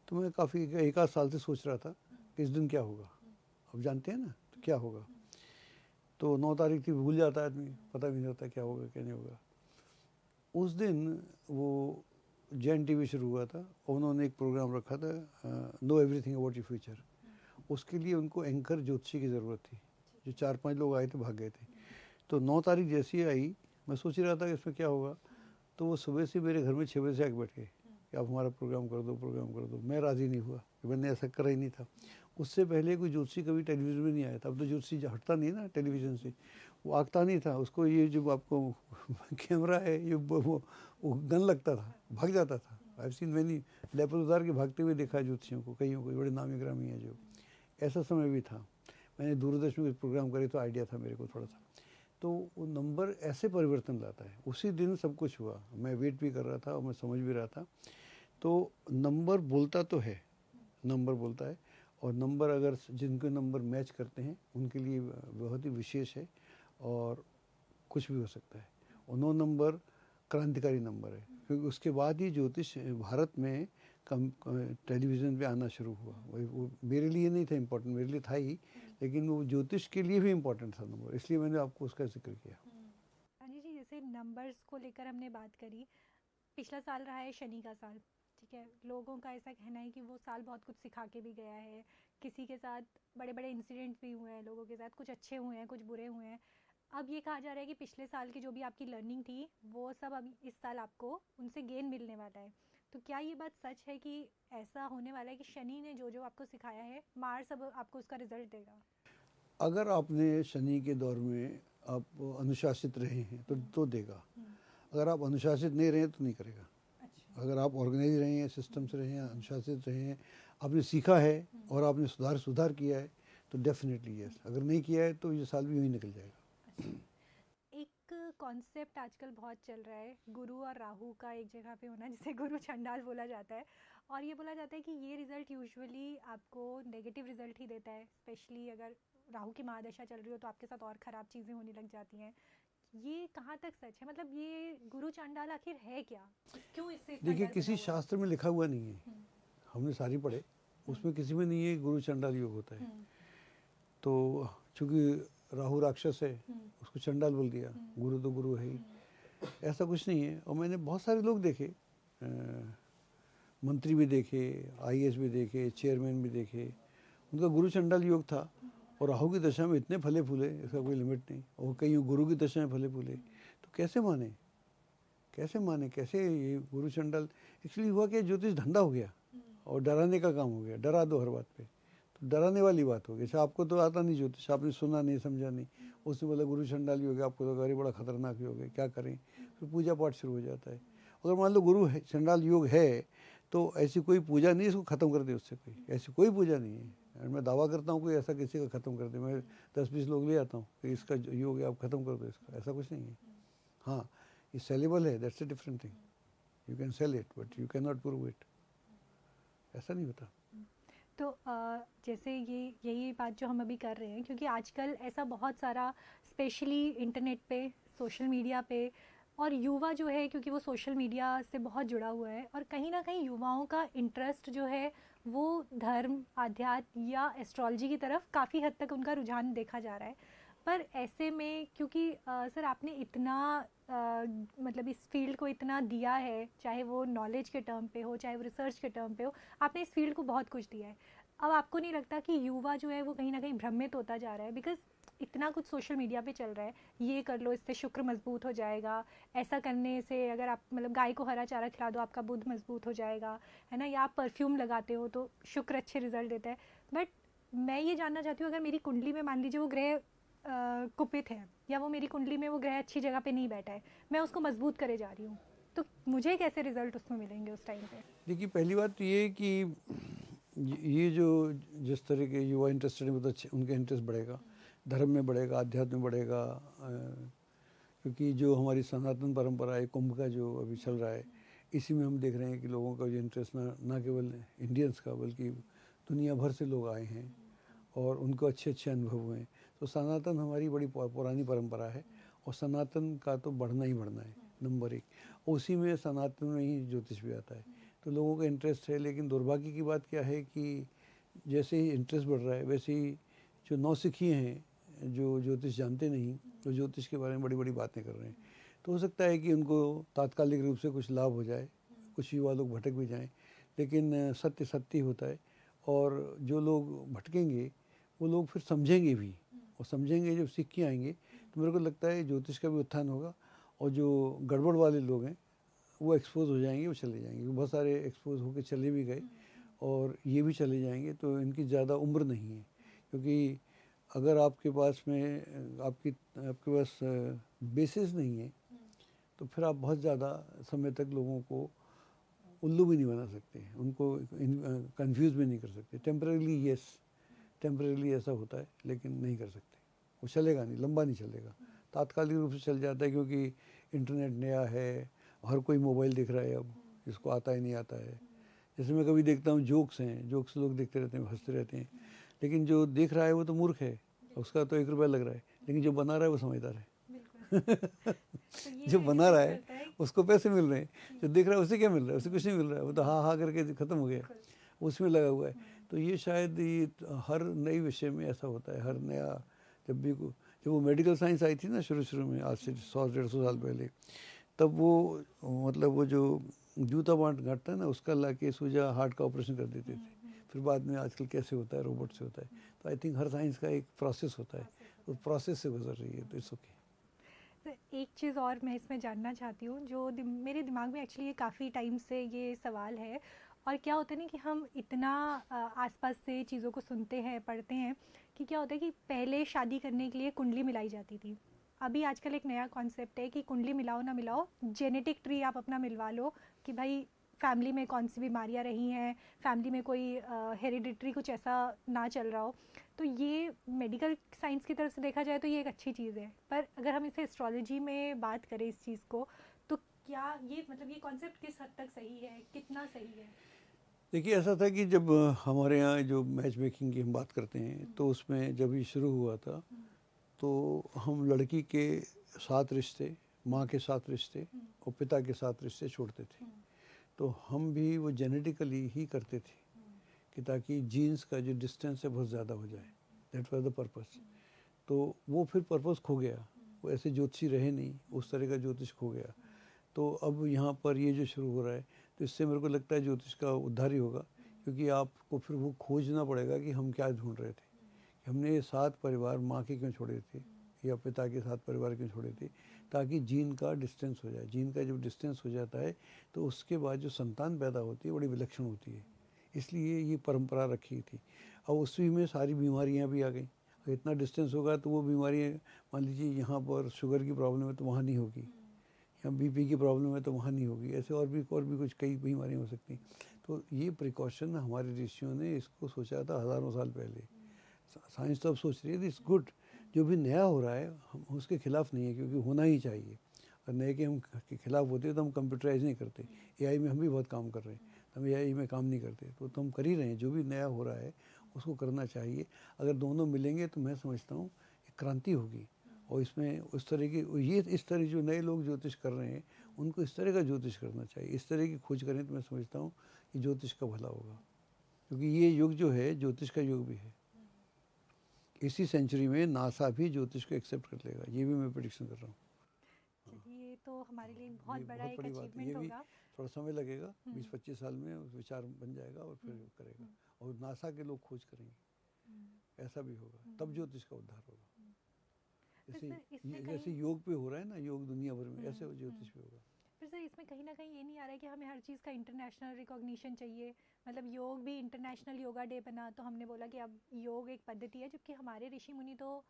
तो मैं काफ़ी एक आध साल से सोच रहा था कि इस दिन क्या होगा। अब जानते हैं ना, तो क्या होगा। तो 9 तारीख थी, भूल जाता है आदमी, पता भी नहीं होता क्या होगा क्या नहीं होगा। उस दिन वो जैन टीवी शुरू हुआ था और उन्होंने एक प्रोग्राम रखा था, know everything about your future. उसके लिए उनको एंकर ज्योतिषी की ज़रूरत थी। जो 4-5 लोग आए थे, भाग गए थे। तो 9 तारीख जैसी ही आई, मैं सोच ही रहा था कि इसमें क्या होगा। तो वो सुबह से मेरे घर में 6 बजे से आके बैठ गए कि आप हमारा प्रोग्राम कर दो, प्रोग्राम कर दो। मैं राज़ी नहीं हुआ कि मैंने ऐसा करा ही नहीं था। उससे पहले कोई ज्योतिषी कभी टेलीविज़न में नहीं आया था। अब तो ज्योतिषी हटता नहीं ना टेलीविज़न से, वो आगता नहीं था। उसको ये जो आपको कैमरा है ये वो गन लगता था, भाग जाता था। आई सीन मैंने लेपर उतार के भागते हुए देखा है ज्योतिषियों को, कईयों को, बड़े नामी ग्रामी हैं जो। ऐसा समय भी था। मैंने दूरदर्शन में प्रोग्राम करे तो आइडिया था मेरे को थोड़ा सा। तो वो नंबर ऐसे परिवर्तन लाता है। उसी दिन सब कुछ हुआ। मैं वेट भी कर रहा था और मैं समझ भी रहा था। तो नंबर बोलता तो है, नंबर बोलता है। और नंबर अगर जिनके नंबर मैच करते हैं उनके लिए बहुत ही विशेष है और कुछ भी हो सकता है। और 9 नंबर क्रांतिकारी नंबर है, क्योंकि उसके बाद ही ज्योतिष भारत में टेलीविज़न पे आना शुरू हुआ। वो मेरे लिए नहीं था इम्पोर्टेंट, मेरे लिए था ही, लेकिन वो ज्योतिष के लिए भी इम्पोर्टेंट था नंबर, इसलिए मैंने आपको उसका जिक्र किया। अनिल जी, जैसे नंबर्स को लेकर हमने बात करी, पिछला साल रहा है शनि का साल, ठीक है। लोगों का ऐसा कहना है कि वो साल बहुत कुछ सिखा के भी गया है, किसी के साथ बड़े बड़े इंसिडेंट्स भी हुए हैं, लोगों के साथ कुछ अच्छे हुए हैं, कुछ बुरे हुए हैं। अब ये कहा जा रहा है कि पिछले साल की जो भी आपकी लर्निंग थी वो सब अभी इस साल आपको उनसे गेन मिलने वाला है। तो क्या ये बात सच है कि ऐसा होने वाला है कि शनि ने जो जो आपको सिखाया है मार्स अब आपको उसका रिजल्ट देगा? अगर आपने शनि के दौर में आप अनुशासित रहे हैं तो देगा। अगर आप अनुशासित नहीं रहे तो नहीं करेगा। अगर आप ऑर्गेनाइज रहे हैं, सिस्टम से रहे हैं, अनुशासित रहे हैं, आपने सीखा है और आपने सुधार किया है तो डेफिनेटली यस। अगर नहीं किया है तो ये साल भी यूँ ही निकल जाएगा। एक कॉन्सेप्ट आजकल बहुत चल रहा है गुरु और राहु का एक जगह पे होना, जिसे गुरु चंडाल बोला जाता है। और ये बोला जाता है कि ये रिज़ल्ट यूजुअली आपको नेगेटिव रिज़ल्ट ही देता है, स्पेशली अगर राहु की महादशा चल रही हो तो आपके साथ और ख़राब चीज़ें होने लग जाती हैं। ये कहाँ तक सच है? मतलब ये गुरु चंडाल आखिर है क्या? क्यों इससे इतना देखिए, डर किसी बना हुआ है? शास्त्र में लिखा हुआ नहीं है, हमने सारी पढ़े, उसमें किसी में नहीं है गुरु चंडाल योग होता है। तो चूँकि राहु राक्षस है, उसको चंडाल बोल दिया, गुरु तो गुरु है ही, ऐसा कुछ नहीं है। और मैंने बहुत सारे लोग देखे, मंत्री भी देखे, आईएएस भी देखे, चेयरमैन भी देखे, उनका गुरु चंडाल योग था और राहु की दशा में इतने फले फूले, इसका कोई लिमिट नहीं। और कई गुरु की दशा में फले फूले, तो कैसे माने, कैसे ये गुरु चंडाल। एक्चुअली हुआ कि ज्योतिष धंधा हो गया और डराने का काम हो गया, डरा दो हर बात पे, तो डराने वाली बात हो गई। अच्छा, आपको तो आता नहीं ज्योतिष, आपने सुना नहीं, समझा नहीं, उसने बोला गुरु चंडाल योग है, आपको तो अरे बड़ा खतरनाक योग है, क्या करें, फिर पूजा पाठ शुरू हो जाता है। अगर मान लो गुरु है, चंडाल योग है, तो ऐसी कोई पूजा नहीं इसको ख़त्म कर दे उससे, कोई ऐसी कोई पूजा नहीं है। और मैं दावा करता हूँ कोई ऐसा किसी का ख़त्म कर दे, मैं 10-20 लोग ले आता हूँ कि इसका ये हो गया, आप ख़त्म कर दो इसका, ऐसा कुछ नहीं है। हाँ, ये सेलेबल है, that's a different thing, you can sell it but you can not prove it, ऐसा नहीं होता। तो जैसे ये यही बात जो हम अभी कर रहे हैं, क्योंकि आजकल ऐसा बहुत सारा स्पेशली इंटरनेट पे, सोशल मीडिया पे, और युवा जो है क्योंकि वो सोशल मीडिया से बहुत जुड़ा हुआ है, और कहीं ना कहीं युवाओं का इंटरेस्ट जो है वो धर्म, आध्यात्म या एस्ट्रोलॉजी की तरफ काफ़ी हद तक उनका रुझान देखा जा रहा है। पर ऐसे में क्योंकि सर आपने इतना मतलब इस फील्ड को इतना दिया है, चाहे वो नॉलेज के टर्म पे हो, चाहे वो रिसर्च के टर्म पे हो, आपने इस फील्ड को बहुत कुछ दिया है। अब आपको नहीं लगता कि युवा जो है वो कहीं ना कहीं भ्रमित होता जा रहा है? बिकॉज इतना कुछ सोशल मीडिया पे चल रहा है, ये कर लो इससे शुक्र मजबूत हो जाएगा, ऐसा करने से अगर आप मतलब गाय को हरा चारा खिला दो आपका बुध मजबूत हो जाएगा, है ना, या आप परफ्यूम लगाते हो तो शुक्र अच्छे रिजल्ट देता है। बट मैं ये जानना चाहती हूँ, अगर मेरी कुंडली में मान लीजिए वो ग्रह कुपित है, या वो मेरी कुंडली में वो ग्रह अच्छी जगह पे नहीं बैठा है, मैं उसको मजबूत करे जा रही हूँ, तो मुझे कैसे रिजल्ट उसमें मिलेंगे उस टाइम पे? देखिए, पहली बात तो ये कि ये जो जिस तरह के युवा इंटरेस्टेड है, अच्छे उनका इंटरेस्ट बढ़ेगा, धर्म में बढ़ेगा, अध्यात्म में बढ़ेगा, क्योंकि जो हमारी सनातन परंपरा है, कुंभ का जो अभी चल रहा है, इसी में हम देख रहे हैं कि लोगों का जो इंटरेस्ट ना केवल इंडियंस का बल्कि दुनिया भर से लोग आए हैं और उनको अच्छे अच्छे अनुभव हुए हैं। तो सनातन हमारी बड़ी पुरानी परंपरा है और सनातन का तो बढ़ना ही बढ़ना है, नंबर 1। उसी में सनातन में ही ज्योतिष भी आता है, तो लोगों का इंटरेस्ट है। लेकिन दुर्भाग्य की बात क्या है कि जैसे ही इंटरेस्ट बढ़ रहा है वैसे ही जो नौसिखिए हैं, जो ज्योतिष जानते नहीं, तो ज्योतिष के बारे में बड़ी बड़ी बातें कर रहे हैं। तो हो सकता है कि उनको तात्कालिक रूप से कुछ लाभ हो जाए, कुछ युवा लोग भटक भी जाएं, लेकिन सत्य सत्य होता है। और जो लोग भटकेंगे वो लोग फिर समझेंगे भी, और समझेंगे जब सीख के आएंगे तो मेरे को लगता है ज्योतिष का भी उत्थान होगा, और जो गड़बड़ वाले लोग हैं वो एक्सपोज हो जाएंगे, वो चले जाएंगे। बहुत सारे एक्सपोज होकर चले भी गए और ये भी चले जाएंगे, तो इनकी ज़्यादा उम्र नहीं है। क्योंकि अगर आपके पास में आपके पास बेसिस नहीं है तो फिर आप बहुत ज़्यादा समय तक लोगों को उल्लू भी नहीं बना सकते, उनको कंफ्यूज भी नहीं कर सकते। टेम्परेली येस, टेम्परेली ऐसा होता है, लेकिन नहीं कर सकते, वो चलेगा नहीं, लंबा नहीं चलेगा। तात्कालिक रूप से चल जाता है क्योंकि इंटरनेट नया है, हर कोई मोबाइल देख रहा है अब, जिसको आता ही नहीं आता है। जैसे मैं कभी देखता हूँ जोक्स हैं, जोक्स लोग देखते रहते हैं, हंसते रहते हैं, लेकिन जो देख रहा है वो तो मूर्ख है, उसका तो 1 रुपया लग रहा है, लेकिन जो बना रहा है वो समझदार है। जो बना रहा है उसको पैसे मिल रहे हैं, जो देख रहा है उसे क्या मिल रहा है? उसे कुछ नहीं मिल रहा है, वो तो हाँ हाँ करके ख़त्म हो गया, उसमें लगा हुआ है। तो ये शायद ये हर नई विषय में ऐसा होता है, हर नया जब वो मेडिकल साइंस आई थी ना शुरू में, आज से 100-150 साल पहले, तब वो मतलब वो जो जूता घाटता है ना, उसका ला के सूजा हार्ट का ऑपरेशन कर देते थे। फिर बाद में आजकल कैसे होता है, रोबोट से होता है। तो आई थिंक हर साइंस का एक प्रोसेस होता है, तो प्रोसेस से गुजर रही है, तो इट्स ओके। एक चीज़ और मैं इसमें जानना चाहती हूँ, जो मेरे दिमाग में एक्चुअली ये काफ़ी टाइम से ये सवाल है, और क्या होता है ना कि हम इतना आसपास से चीज़ों को सुनते हैं, पढ़ते हैं, कि क्या होता है कि पहले शादी करने के लिए कुंडली मिलाई जाती थी। अभी आजकल एक नया कॉन्सेप्ट है कि कुंडली मिलाओ ना मिलाओ, जेनेटिक ट्री आप अपना मिलवा लो कि भाई फैमिली में कौन सी बीमारियां रही हैं, फैमिली में कोई हेरिडिटरी कुछ ऐसा ना चल रहा हो। तो ये मेडिकल साइंस की तरफ से देखा जाए तो ये एक अच्छी चीज़ है, पर अगर हम इसे एस्ट्रोलॉजी में बात करें इस चीज़ को, तो क्या ये मतलब ये कॉन्सेप्ट किस हद तक सही है, कितना सही है? देखिए, ऐसा था कि जब हमारे यहाँ जो मैच मेकिंग की हम बात करते हैं, तो उसमें जब ये शुरू हुआ था तो हम लड़की के 7 रिश्ते, माँ के 7 रिश्ते और पिता के 7 रिश्ते छोड़ते थे। तो हम भी वो जेनेटिकली ही करते थे कि ताकि जीन्स का जो डिस्टेंस है बहुत ज़्यादा हो जाए, दैट वाज द पर्पस। तो वो फिर पर्पस खो गया, वो ऐसे ज्योतिषी रहे नहीं, उस तरह का ज्योतिष खो गया। तो अब यहाँ पर ये जो शुरू हो रहा है, तो इससे मेरे को लगता है ज्योतिष का उद्धार ही होगा, क्योंकि आपको फिर वो खोजना पड़ेगा कि हम क्या ढूंढ रहे थे, कि हमने ये 7 परिवार माँ के क्यों छोड़े थे या पिता के 7 परिवार क्यों छोड़े थे, ताकि जीन का डिस्टेंस हो जाए। जीन का जब डिस्टेंस हो जाता है तो उसके बाद जो संतान पैदा होती है बड़ी विलक्षण होती है, इसलिए ये परंपरा रखी थी। अब उसी में सारी बीमारियाँ भी आ गई। इतना डिस्टेंस होगा तो वो बीमारियाँ, मान लीजिए यहाँ पर शुगर की प्रॉब्लम है तो वहाँ नहीं होगी, या बीपी की प्रॉब्लम है तो वहाँ नहीं होगी, ऐसे और भी कुछ कई बीमारियाँ हो सकती हैं। तो ये प्रिकॉशन हमारे ऋषियों ने इसको सोचा था हज़ारों साल पहले। साइंस तो अब सोच रही है दिस गुड, जो भी नया हो रहा है हम उसके खिलाफ नहीं है, क्योंकि होना ही चाहिए। और नए के हम के खिलाफ होते तो हम कंप्यूटराइज नहीं करते। एआई में हम भी बहुत काम कर रहे हैं, तो हम एआई में काम नहीं करते, तो हम कर ही रहे हैं। जो भी नया हो रहा है उसको करना चाहिए। अगर दोनों मिलेंगे तो मैं समझता हूँ एक क्रांति होगी। और इसमें उस तरह की ये इस तरह जो नए लोग ज्योतिष कर रहे हैं उनको इस तरह का ज्योतिष करना चाहिए। इस तरह की खोज करें तो मैं समझता हूँ कि ज्योतिष का भला होगा, क्योंकि ये युग जो है ज्योतिष का युग भी है। इसी सेंचुरी में नासा भी ज्योतिष को एक्सेप्ट कर लेगा, ये भी मैं प्रेडिक्शन कर रहा हूँ। चलिए, ये तो हमारे लिए बहुत ये बड़ा बहुत एक बड़ी बात है। अचीवमेंट ये भी होगा। थोड़ा समय लगेगा, 20-25 साल में विचार बन जाएगा और फिर करेगा। और नासा के लोग खोज करेंगे, ऐसा भी होगा, तब ज्योतिष का उद्धार होगा। जैसे योग पे हो रहा है ना, योग दुनिया भर में, ऐसे ज्योतिष पे होगा। फिर सर इसमें कहीं ना कहीं ये नहीं आ रहा है कि हमें हर चीज़ का इंटरनेशनल रिकॉग्निशन चाहिए? मतलब योग भी इंटरनेशनल योगा डे बना तो हमने बोला कि अब योग एक पद्धति है, जबकि हमारे ऋषि मुनि तो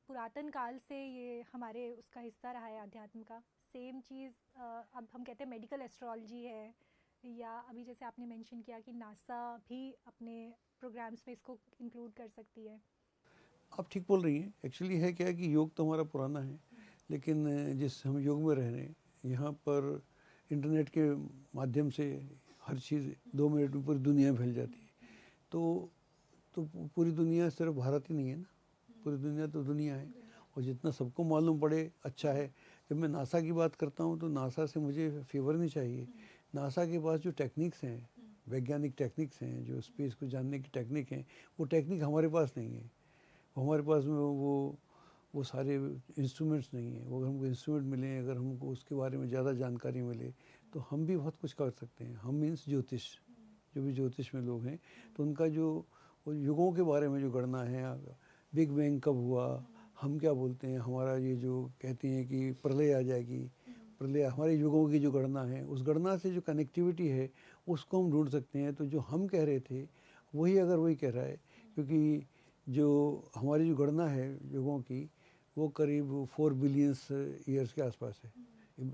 पुरातन काल से ये हमारे उसका हिस्सा रहा है अध्यात्म का। सेम चीज़ अब हम कहते हैं मेडिकल एस्ट्रोलॉजी है, या अभी जैसे आपने मेंशन किया कि नासा भी अपने प्रोग्राम्स में इसको इंक्लूड कर सकती है। आप ठीक बोल रही हैं। एक्चुअली है क्या है कि योग तो हमारा पुराना है, लेकिन जिस हम योग में रह रहे हैं यहाँ पर इंटरनेट के माध्यम से हर चीज़ 2 मिनट में पूरी दुनिया में फैल जाती है। तो पूरी दुनिया सिर्फ भारत ही नहीं है ना, पूरी दुनिया तो दुनिया है, और जितना सबको मालूम पड़े अच्छा है। जब मैं नासा की बात करता हूँ तो नासा से मुझे फेवर नहीं चाहिए। नासा के पास जो टेक्निक्स हैं, वैज्ञानिक टेक्निक्स हैं, जो स्पेस को जानने की टेक्निक हैं, वो टेक्निक हमारे पास नहीं है। हमारे पास में वो सारे इंस्ट्रूमेंट्स नहीं हैं। वो अगर हमको इंस्ट्रूमेंट मिले, अगर हमको उसके बारे में ज़्यादा जानकारी मिले तो हम भी बहुत कुछ कर सकते हैं। हम मीन्स ज्योतिष, जो भी ज्योतिष में लोग हैं, तो उनका जो वो युगों के बारे में जो गणना है, बिग बैंग कब हुआ, हम क्या बोलते हैं, हमारा ये जो कहते हैं कि प्रलय आ जाएगी, प्रलय हमारे युगों की जो गणना है, उस गणना से जो कनेक्टिविटी है उसको हम ढूंढ सकते हैं। तो जो हम कह रहे थे वही अगर वही कह रहा है, क्योंकि जो हमारी जो गणना है युगों की वो करीब 4 बिलियंस ईयर्स के आसपास है।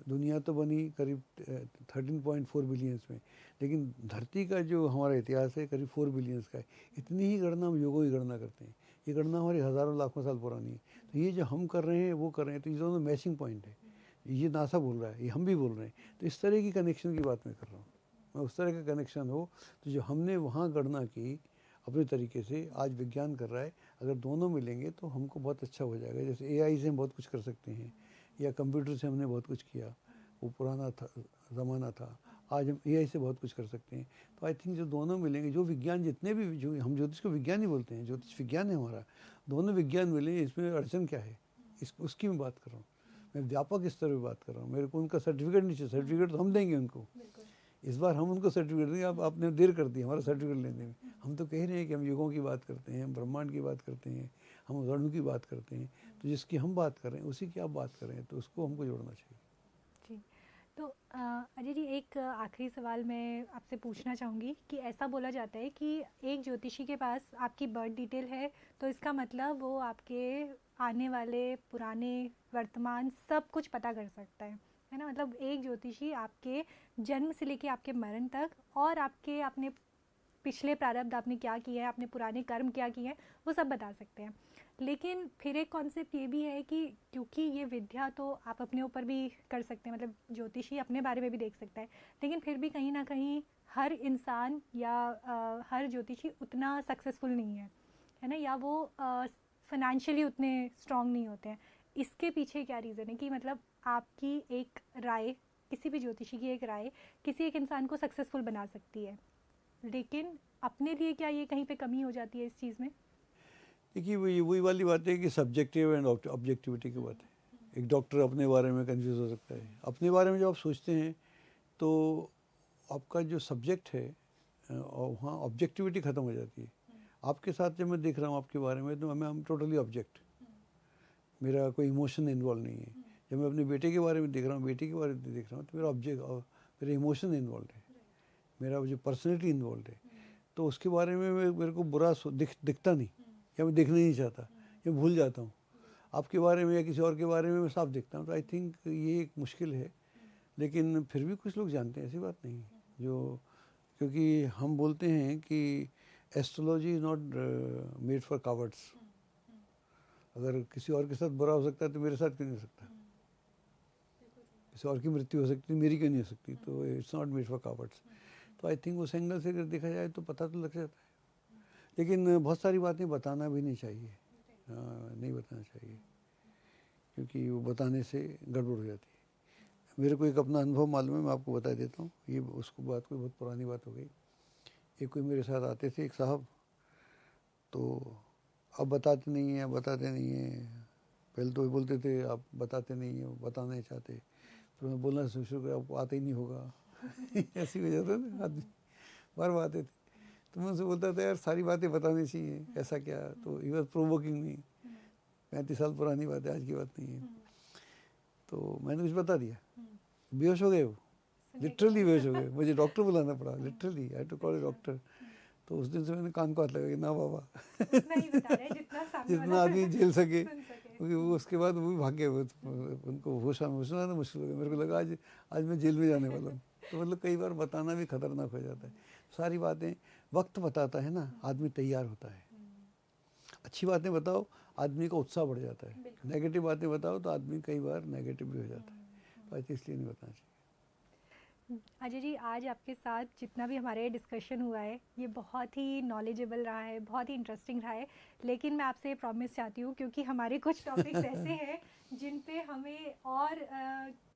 दुनिया तो बनी करीब 13.4 बिलियंस में, लेकिन धरती का जो हमारा इतिहास है करीब 4 बिलियंस का है। इतनी ही गणना हम युगों की गणना करते हैं। ये गणना हमारी हज़ारों लाखों साल पुरानी है। तो ये जो हम कर रहे हैं वो कर रहे हैं, तो ये दोनों मैचिंग पॉइंट है। ये नासा बोल रहा है, ये हम भी बोल रहे हैं। तो इस तरह की कनेक्शन की बात मैं कर रहा हूँ। मैं उस तरह का कनेक्शन हो तो जो हमने वहाँ गणना की अपने तरीके से, आज विज्ञान कर रहा है, अगर दोनों मिलेंगे तो हमको बहुत अच्छा हो जाएगा। जैसे एआई से हम बहुत कुछ कर सकते हैं, या कंप्यूटर से हमने बहुत कुछ किया, वो पुराना था ज़माना था, आज हम एआई से बहुत कुछ कर सकते हैं। तो आई थिंक जो दोनों मिलेंगे, जो विज्ञान जितने भी, जो हम ज्योतिष को विज्ञान ही बोलते हैं, ज्योतिष विज्ञान है हमारा, दोनों विज्ञान मिले, इसमें अड़चन क्या है, उसकी मैं बात कर रहा हूँ। मैं व्यापक स्तर पर बात कर रहा हूँ। मेरे को उनका सर्टिफिकेट नहीं चाहिए, सर्टिफिकेट तो हम देंगे उनको। इस बार हम उनको सर्टिफिकेट देंगे। अब आपने देर कर दी हमारा सर्टिफिकेट लेने में। हम तो कह रहे हैं कि हम युगों की बात करते हैं, हम ब्रह्मांड की बात करते हैं, हम गणों की बात करते हैं। तो जिसकी हम बात कर रहे हैं उसी की आप बात कर रहे हैं, तो उसको हमको जोड़ना चाहिए। जी, तो अजय जी, एक आखिरी सवाल मैं आपसे पूछना चाहूँगी कि ऐसा बोला जाता है कि एक ज्योतिषी के पास आपकी बर्थ डिटेल है तो इसका मतलब वो आपके आने वाले, पुराने, वर्तमान सब कुछ पता कर सकता है ना? मतलब एक ज्योतिषी आपके जन्म से लेके आपके मरण तक, और आपके अपने पिछले प्रारब्ध आपने क्या किया है, आपने पुराने कर्म क्या किए हैं, वो सब बता सकते हैं। लेकिन फिर एक कॉन्सेप्ट ये भी है कि क्योंकि ये विद्या तो आप अपने ऊपर भी कर सकते हैं, मतलब ज्योतिषी अपने बारे में भी देख सकता है, लेकिन फिर भी कहीं ना कहीं हर इंसान या हर ज्योतिषी उतना सक्सेसफुल नहीं है ना? या वो फाइनेंशियली उतने स्ट्रांग नहीं होते हैं। इसके पीछे क्या रीज़न है कि मतलब आपकी एक राय, किसी भी ज्योतिषी की एक राय किसी एक इंसान को सक्सेसफुल बना सकती है, लेकिन अपने लिए क्या ये कहीं पे कमी हो जाती है इस चीज़ में? देखिए वही वाली बात है कि सब्जेक्टिव एंड ऑब्जेक्टिविटी की बात है। एक डॉक्टर अपने बारे में कंफ्यूज हो सकता है। अपने बारे में जब आप सोचते हैं तो आपका जो सब्जेक्ट है वहाँ ऑब्जेक्टिविटी ख़त्म हो जाती है। आपके साथ जब मैं देख रहा हूँ आपके बारे में तो I'm टोटली ऑब्जेक्ट, मेरा कोई इमोशन इन्वॉल्व नहीं है। जब मैं अपने बेटे के बारे में देख रहा हूँ, बेटी के बारे में देख रहा हूँ, तो मेरा ऑब्जेक्ट, मेरा इमोशन इन्वॉल्व है, मेरा जो पर्सनैलिटी इन्वॉल्व है। तो उसके बारे में मेरे को बुरा दिखता नहीं, या मैं देखना ही नहीं चाहता, या भूल जाता हूँ। आपके बारे में या किसी और के बारे में मैं साफ दिखता हूँ। तो आई थिंक ये एक मुश्किल है, लेकिन फिर भी कुछ लोग जानते हैं, ऐसी बात नहीं है। जो क्योंकि हम बोलते हैं कि astrology is not made for cowards. अगर किसी और के साथ बुरा हो सकता है तो मेरे साथ क्यों नहीं हो सकता? किसी और की मृत्यु हो सकती है, मेरी क्यों नहीं हो सकती? तो it's not made for cowards. तो आई थिंक उस एंगल से अगर देखा जाए तो पता तो लग जाता है, लेकिन बहुत सारी बातें बताना भी नहीं चाहिए। नहीं बताना चाहिए, क्योंकि वो बताने से गड़बड़ हो जाती है। मेरे को एक अपना अनुभव मालूम है, मैं आपको बता देता हूँ। ये उसको बात कोई बहुत पुरानी बात हो गई। एक कोई मेरे साथ आते थे, एक साहब, तो अब बताते नहीं हैं, बताते नहीं हैं। पहले तो बोलते थे आप बताते नहीं हैं, बताना नहीं चाहते। तो मैं बोलना शुरू कर, आपको आता ही नहीं होगा। ऐसी हो जाता था आदमी, बार बार आते थे। तो मैं उनसे बोलता था यार सारी बातें बतानी चाहिए, ऐसा क्या? तो ही वॉज प्रोवोकिंग मी। 35 साल पुरानी बात है, आज की बात नहीं है। तो मैंने कुछ बता दिया, बेहोश हो गए वो, लिटरली बेहोश हो गए। मुझे डॉक्टर बुलाना पड़ा, literally I to call a doctor. तो उस दिन से मैंने कान को हाथ लगा कि ना बाबा, जितना आदमी झेल सके, क्योंकि वो उसके बाद वो भी भाग गए। उनको होश आना मुश्किल हो गया। मेरे को लगा आज मैं जेल में जाने वाला हूँ। तो मतलब कई बार बताना भी खतरनाक हो जाता है। सारी बातें वक्त बताता है ना, आदमी तैयार होता है। अच्छी बातें बताओ, आदमी का उत्साह बढ़ जाता है। नेगेटिव बातें बताओ तो आदमी कई बार नेगेटिव भी हो जाता है। तो इसलिए नहीं बताना चाहिए। अजय जी, आज आपके साथ जितना भी हमारे डिस्कशन हुआ है ये बहुत ही नॉलेजेबल रहा है, बहुत ही इंटरेस्टिंग रहा है। लेकिन मैं आपसे ये प्रॉमिस चाहती हूँ, क्योंकि हमारे कुछ टॉपिक्स ऐसे हैं जिन पे हमें और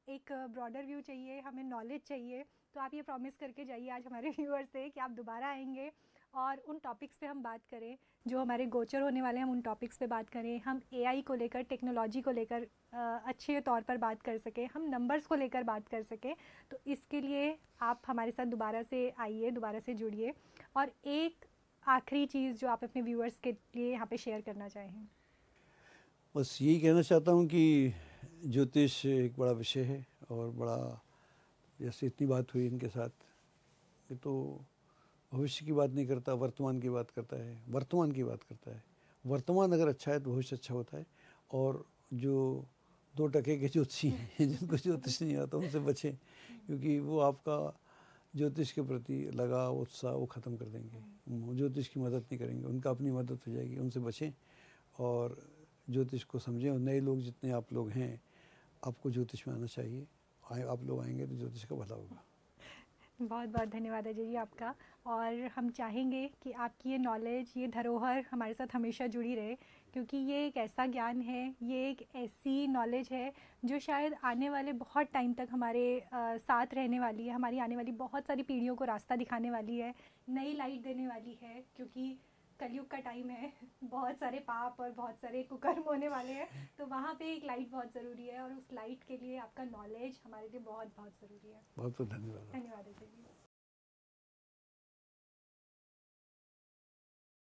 एक ब्रॉडर व्यू चाहिए, हमें नॉलेज चाहिए। तो आप ये प्रॉमिस करके जाइए आज हमारे व्यूअर्स से कि आप दोबारा आएंगे और उन टॉपिक्स पे हम बात करें जो हमारे गोचर होने वाले हैं। हम उन टॉपिक्स पे बात करें, हम एआई को लेकर, टेक्नोलॉजी को लेकर अच्छे तौर पर बात कर सकें, हम नंबर्स को लेकर बात कर सकें। तो इसके लिए आप हमारे साथ दोबारा से आइए, दोबारा से जुड़िए। और एक आखिरी चीज़ जो आप अपने व्यूअर्स के लिए यहाँ पे शेयर करना चाहें। बस यही कहना चाहता हूँ कि ज्योतिष एक बड़ा विषय है और बड़ा, जैसे इतनी बात हुई इनके साथ, ये तो भविष्य की बात नहीं करता, वर्तमान की बात करता है। वर्तमान की बात करता है। वर्तमान अगर अच्छा है तो भविष्य अच्छा होता है। और जो 2 टके के ज्योतिषी हैं जिनको ज्योतिष नहीं आता, उनसे बचें, क्योंकि वो आपका ज्योतिष के प्रति लगाव, उत्साह वो ख़त्म कर देंगे। ज्योतिष की मदद नहीं करेंगे, उनका अपनी मदद हो जाएगी। उनसे बचें और ज्योतिष को समझें। और नए लोग जितने आप लोग हैं, आपको ज्योतिष में आना चाहिए। आप लोग आएंगे तो ज्योतिष का भला होगा। बहुत बहुत धन्यवाद अजय जी आपका। और हम चाहेंगे कि आपकी ये नॉलेज, ये धरोहर हमारे साथ हमेशा जुड़ी रहे, क्योंकि ये एक ऐसा ज्ञान है, ये एक ऐसी नॉलेज है जो शायद आने वाले बहुत टाइम तक हमारे साथ रहने वाली है, हमारी आने वाली बहुत सारी पीढ़ियों को रास्ता दिखाने वाली है, नई लाइट देने वाली है। क्योंकि कलयुग का टाइम है, बहुत सारे पाप और बहुत सारे कुकर्म होने वाले हैं। तो वहाँ पे एक लाइट बहुत ज़रूरी है, और उस लाइट के लिए आपका नॉलेज हमारे लिए बहुत बहुत ज़रूरी है। बहुत बहुत धन्यवाद। धन्यवाद अजय जी।